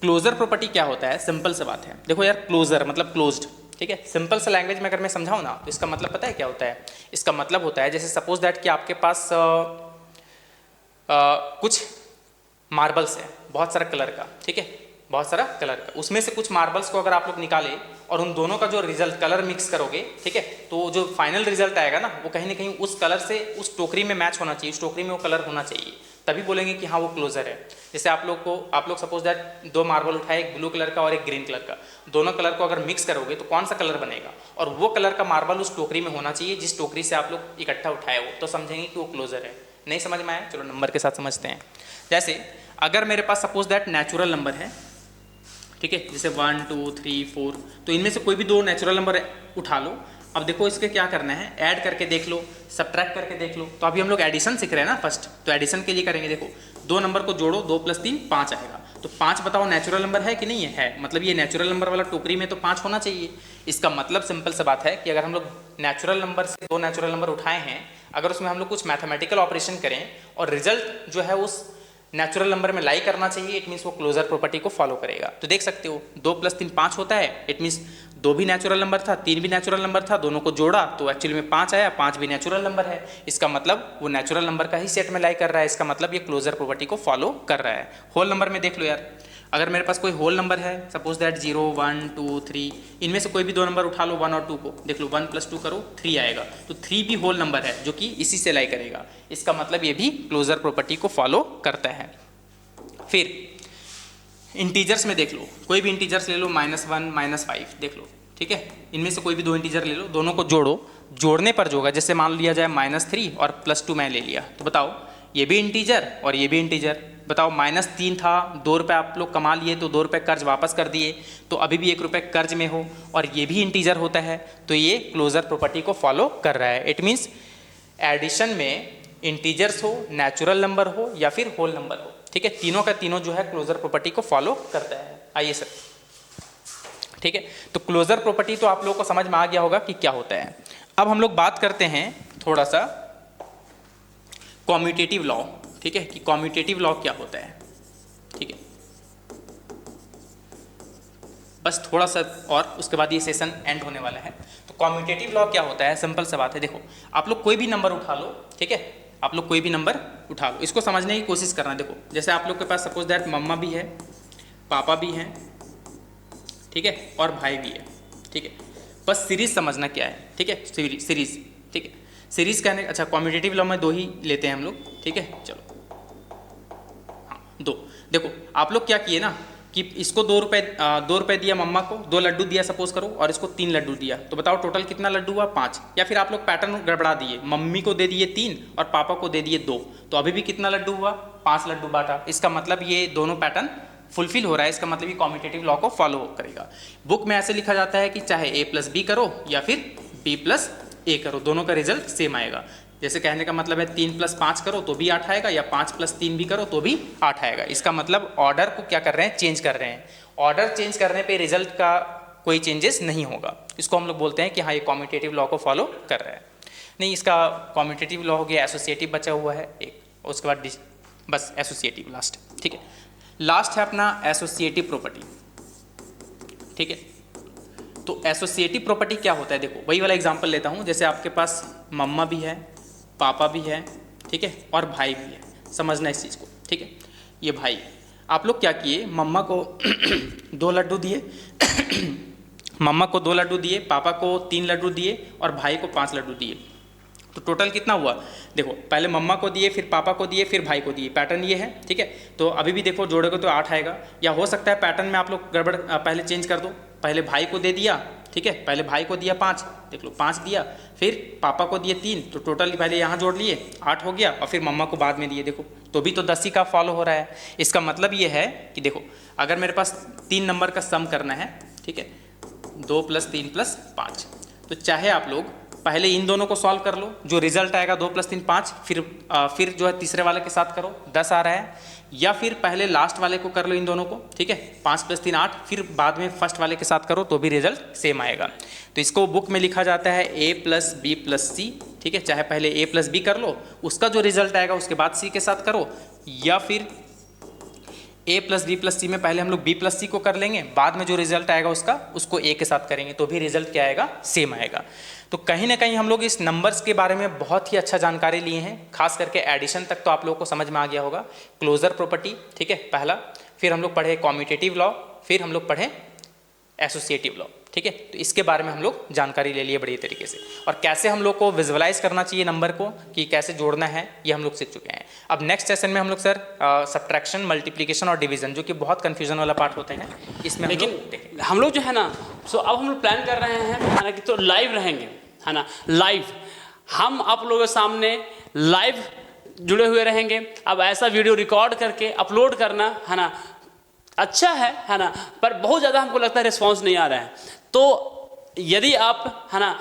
S2: क्लोजर प्रॉपर्टी क्या होता है, सिंपल सी बात है, देखो यार, क्लोजर मतलब क्लोज्ड, ठीक है। सिंपल सा लैंग्वेज में अगर मैं समझाऊँ ना, तो इसका मतलब पता है क्या होता है, इसका मतलब होता है जैसे सपोज दैट कि आपके पास कुछ मार्बल्स है, बहुत सारा कलर का, ठीक है, बहुत सारा कलर का, उसमें से कुछ मार्बल्स को अगर आप लोग निकाले और उन दोनों का जो रिजल्ट कलर मिक्स करोगे, ठीक है, तो जो फाइनल रिजल्ट आएगा ना, वो कहीं ना कहीं उस कलर से उस टोकरी में मैच होना चाहिए, उस टोकरी में वो कलर होना चाहिए, तभी बोलेंगे कि हाँ वो क्लोजर है। जैसे आप लोग सपोज दैट 2 मार्बल उठाए, एक ब्लू कलर का और एक ग्रीन कलर का, दोनों कलर को अगर मिक्स करोगे तो कौन सा कलर बनेगा, और वो कलर का मार्बल उस टोकरी में होना चाहिए जिस टोकरी से आप लोग इकट्ठा उठाए हो, तो समझेंगे कि वो क्लोजर है। नहीं समझ में आया, चलो नंबर के साथ समझते हैं। जैसे अगर मेरे पास सपोज दैट नेचुरल नंबर है, ठीक है, जैसे 1 2 3 4, तो इनमें से कोई भी 2 नेचुरल नंबर उठा लो। अब देखो इसके क्या करना है, ऐड करके देख लो, सब्ट्रैक्ट करके देख लो। तो अभी हम लोग एडिशन सीख रहे हैं ना फर्स्ट, तो एडिशन के लिए करेंगे, देखो 2 नंबर को जोड़ो, 2 + 3 5 आएगा। तो 5 बताओ नेचुरल नंबर है कि नहीं है, मतलब ये नेचुरल नंबर वाला टोकरी में तो 5 होना चाहिए। इसका मतलब सिंपल सी बात है कि अगर हम लोग नेचुरल नंबर से 2 नेचुरल नंबर उठाए हैं, अगर उसमें हम लोग कुछ मैथमेटिकल ऑपरेशन करें और रिजल्ट जो है उस नेचुरल नंबर में लाई करना चाहिए, इट मीन्स वो क्लोजर प्रॉपर्टी को फॉलो करेगा। तो देख सकते हो 2 + 3 5 होता है, इट मीन्स 2 भी नेचुरल नंबर था, 3 भी नेचुरल नंबर था, दोनों को जोड़ा तो एक्चुअली में 5 आया, 5 भी नेचुरल नंबर है। इसका मतलब वो नेचुरल नंबर का ही सेट में लाई कर रहा है, इसका मतलब ये क्लोजर प्रॉपर्टी को फॉलो कर रहा है। होल नंबर में देख लो यार, अगर मेरे पास कोई होल नंबर है, सपोज दैट 0 1 2 3, इनमें से कोई भी 2 नंबर उठा लो, 1 और 2 को देख लो, 1 + 2 करो 3 आएगा, तो 3 भी होल नंबर है जो कि इसी से लाई करेगा। इसका मतलब ये भी क्लोजर प्रॉपर्टी को फॉलो करता है। फिर इंटीजर्स में देख लो, कोई भी इंटीजर्स ले लो, -1 -5 देख लो, ठीक है, इनमें से कोई भी 2 इंटीजर ले लो, दोनों को जोड़ो, जोड़ने पर जो होगा, जैसे मान लिया जाए -3 और +2 मैं ले लिया, तो बताओ ये भी इंटीजर और ये भी इंटीजर, बताओ -3 था, 2 रुपये आप लोग कमा लिए, तो 2 रुपये कर्ज वापस कर दिए, तो अभी भी 1 रुपये कर्ज में हो, और ये भी इंटीजर होता है, तो ये क्लोजर प्रॉपर्टी को फॉलो कर रहा है। इट मीन्स एडिशन में इंटीजर्स हो, नेचुरल नंबर हो या फिर होल नंबर हो, ठीक है, तीनों का तीनों जो है क्लोजर प्रॉपर्टी को फॉलो करता है। आइए सर, ठीक है, तो क्लोजर प्रॉपर्टी तो आप लोगों को समझ में आ गया होगा कि क्या होता है। अब हम लोग बात करते हैं थोड़ा सा कॉम्यूटेटिव लॉ, ठीक है, कि कॉम्यूटेटिव लॉ क्या होता है, ठीक है, बस थोड़ा सा और उसके बाद ये सेशन एंड होने वाला है। तो कॉम्यूटेटिव लॉ क्या होता है, सिंपल सा बात है, देखो आप लोग कोई भी नंबर उठा लो, ठीक है, आप लोग कोई भी नंबर उठा लो, इसको समझने की कोशिश करना। देखो जैसे आप लोग के पास सपोज दैट मम्मा भी है, पापा भी हैं, ठीक है, और भाई भी है, ठीक है, बस सीरीज समझना क्या है, ठीक है, सीरीज, ठीक है, सीरीज कहने, अच्छा कॉम्यूटेटिव लॉ में 2 ही लेते हैं हम लोग, ठीक है, चलो हाँ 2। देखो आप लोग क्या किए ना कि इसको 2 रुपये दिया मम्मा को, 2 लड्डू दिया सपोज करो, और इसको 3 लड्डू दिया, तो बताओ टोटल कितना लड्डू हुआ, 5। या फिर आप लोग पैटर्न गड़बड़ा दिए, मम्मी को दे दिए 3 और पापा को दे दिए 2, तो अभी भी कितना लड्डू हुआ, 5 लड्डू बांटा। इसका मतलब ये दोनों पैटर्न फुलफिल हो रहा है, इसका मतलब ये कॉम्यूटेटिव लॉ को फॉलो करेगा। बुक में ऐसे लिखा जाता है कि चाहे A + B करो या फिर B + A करो, दोनों का रिजल्ट सेम आएगा। जैसे कहने का मतलब है 3 + 5 करो तो भी 8 आएगा, या 5 + 3 भी करो तो भी 8 आएगा। इसका मतलब ऑर्डर को क्या कर रहे हैं, चेंज कर रहे हैं। ऑर्डर चेंज करने पे रिजल्ट का कोई चेंजेस नहीं होगा। इसको हम लोग बोलते हैं कि हाँ ये कॉम्यूटेटिव लॉ को फॉलो कर रहा है। नहीं, इसका कॉम्यूटेटिव लॉ हो गया, एसोसिएटिव बचा हुआ है एक, उसके बाद बस एसोसिएटिव लास्ट, ठीक है। लास्ट है अपना एसोसिएटिव प्रॉपर्टी, ठीक है। तो एसोसिएटिव प्रॉपर्टी क्या होता है, देखो वही वाला एग्जांपल लेता हूँ। जैसे आपके पास मम्मा भी है, पापा भी है, ठीक है, और भाई भी है, समझना इस चीज़ को, ठीक है। ये भाई, आप लोग क्या किए, मम्मा को 2 लड्डू दिए मम्मा को 2 लड्डू दिए, पापा को 3 लड्डू दिए और भाई को 5 लड्डू दिए। तो टोटल कितना हुआ? देखो, पहले मम्मा को दिए, फिर पापा को दिए, फिर भाई को दिए। पैटर्न ये है, ठीक है। तो अभी भी देखो जोड़ोगे तो 8 आएगा, या हो सकता है पैटर्न में आप लोग गड़बड़ पहले चेंज कर दो। पहले भाई को दे दिया, ठीक है, पहले भाई को दिया 5, देख लो 5 दिया, फिर पापा को दिए 3, तो टोटल पहले यहाँ जोड़ लिए 8 हो गया, और फिर मम्मा को बाद में दिए। देखो तो भी तो 10 ही का फॉलो हो रहा है। इसका मतलब ये है कि देखो, अगर मेरे पास 3 नंबर का सम करना है, ठीक है, 2 + 3 + 5, तो चाहे आप लोग पहले इन दोनों को सॉल्व कर लो, जो रिजल्ट आएगा 2 + 3 5, फिर जो है तीसरे वाले के साथ करो, 10 आ रहा है, या फिर पहले लास्ट वाले को कर लो इन दोनों को, ठीक है, 5 + 3 8, फिर बाद में फर्स्ट वाले के साथ करो, तो भी रिजल्ट सेम आएगा। तो इसको बुक में लिखा जाता है A + B + C, ठीक है। चाहे पहले A + B कर लो, उसका जो रिजल्ट आएगा उसके बाद C के साथ करो, या फिर A + B + C में पहले हम लोग B + C को कर लेंगे, बाद में जो रिजल्ट आएगा उसको A के साथ करेंगे, तो भी रिजल्ट क्या आएगा? सेम आएगा। तो कहीं ना कहीं हम लोग इस नंबर्स के बारे में बहुत ही अच्छा जानकारी लिए हैं, खास करके एडिशन तक तो आप लोगों को समझ में आ गया होगा। क्लोजर प्रॉपर्टी, ठीक है, पहला, फिर हम लोग पढ़े कॉम्यूटेटिव लॉ, फिर हम लोग पढ़े एसोसिएटिव लॉ, ठीक है। तो इसके बारे में हम लोग जानकारी ले लिए बढ़िया तरीके से, और कैसे हम लोग को विजुअलाइज करना चाहिए नंबर को, कि कैसे जोड़ना है, ये हम लोग सीख चुके हैं। अब नेक्स्ट सेशन में हम लोग सर सब्ट्रैक्शन, मल्टीप्लिकेशन और डिवीजन, जो कि बहुत कन्फ्यूजन वाला पार्ट होते हैं, इसमें
S1: लेकिन हम लोग जो है ना, सो अब हम लोग प्लान कर रहे हैं, है ना, कि तो लाइव रहेंगे, है ना, लाइव हम आप लोगों के सामने लाइव जुड़े हुए रहेंगे। अब ऐसा वीडियो रिकॉर्ड करके अपलोड करना, है ना, अच्छा है ना, पर बहुत ज़्यादा हमको लगता है रिस्पांस नहीं आ रहा है। तो यदि आप, है ना,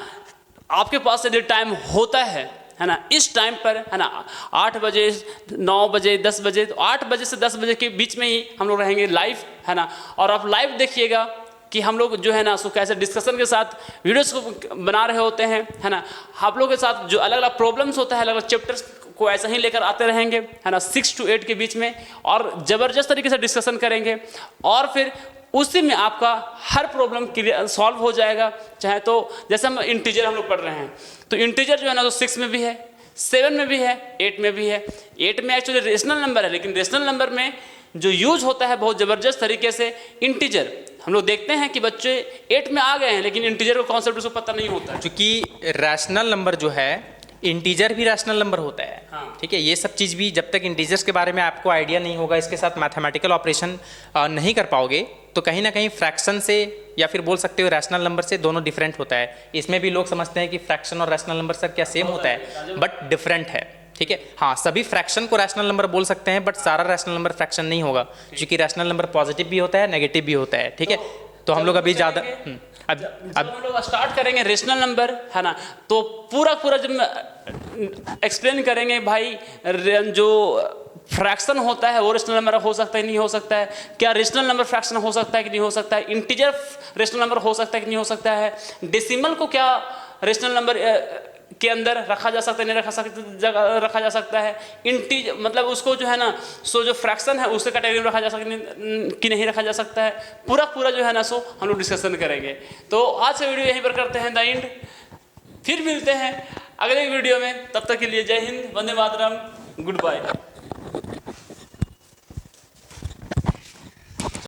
S1: आपके पास यदि टाइम होता है ना, इस टाइम पर, है ना, 8 बजे, 9 बजे, 10 बजे, तो 8 बजे से 10 बजे के बीच में ही हम लोग रहेंगे लाइव, है ना। और आप लाइव देखिएगा कि हम लोग जो है ना, सो कैसे डिस्कशन के साथ वीडियोस को बना रहे होते हैं, है ना। आप लोगों के साथ जो अलग अलग प्रॉब्लम्स होता है, अलग अलग चैप्टर्स को ऐसा ही लेकर आते रहेंगे, है ना, 6 to 8 के बीच में, और ज़बरदस्त तरीके से डिस्कशन करेंगे, और फिर उसी में आपका हर प्रॉब्लम सॉल्व हो जाएगा। चाहे तो जैसे हम इंटीजर हम लोग पढ़ रहे हैं, तो इंटीजर जो है ना, तो 6 में भी है, 7 में भी है, 8 में भी है। 8 में एक्चुअली रेशनल नंबर है, लेकिन रेशनल नंबर में जो यूज होता है बहुत ज़बरदस्त तरीके से इंटीजर। हम लोग देखते हैं कि बच्चे 8 में आ गए हैं, लेकिन इंटीजर का कॉन्सेप्ट उसको पता नहीं होता है।
S2: क्योंकि रैशनल नंबर जो है, इंटीजर भी रैशनल नंबर होता है,
S1: हाँ।
S2: ठीक है। ये सब चीज़ भी जब तक इंटीजर्स के बारे में आपको आइडिया नहीं होगा, इसके साथ मैथमेटिकल ऑपरेशन नहीं कर पाओगे, तो कहीं ना कहीं फ्रैक्शन से, या फिर बोल सकते हो रैशनल नंबर से, दोनों डिफरेंट होता है। इसमें भी लोग समझते हैं कि फ्रैक्शन और रैशनल नंबर सर क्या सेम होता है, बट डिफरेंट है, ठीक है। हाँ, सभी फ्रैक्शन को रैशनल नंबर बोल सकते हैं, बट सारा रैशनल नंबर फ्रैक्शन नहीं होगा, क्योंकि रैशनल नंबर पॉजिटिव भी होता है, नेगेटिव भी होता है, ठीक है। तो हम लोग अभी ज़्यादा
S1: अब हम लोग स्टार्ट करेंगे रेशनल नंबर, है ना, तो पूरा जब एक्सप्लेन करेंगे भाई, जो फ्रैक्शन होता है वो रेशनल नंबर हो सकता है नहीं हो सकता है, क्या रेशनल नंबर फ्रैक्शन हो सकता है कि नहीं हो सकता है, इंटीजर रेशनल नंबर हो सकता है कि नहीं हो सकता है, डेसिमल को क्या रेशनल नंबर के अंदर रखा जा सकता है, नहीं रखा जा सकता है, मतलब उसको जो है ना, सो जो फ्रैक्शन है उसके कैटेगरी में रखा जा सकता कि नहीं रखा जा सकता है, पूरा जो है ना, सो हम लोग डिस्कशन करेंगे। तो आज का वीडियो यहीं पर करते हैं द एंड, फिर मिलते हैं अगले वीडियो में, तब तक के लिए जय हिंद, वंदे मातरम, गुड बाय।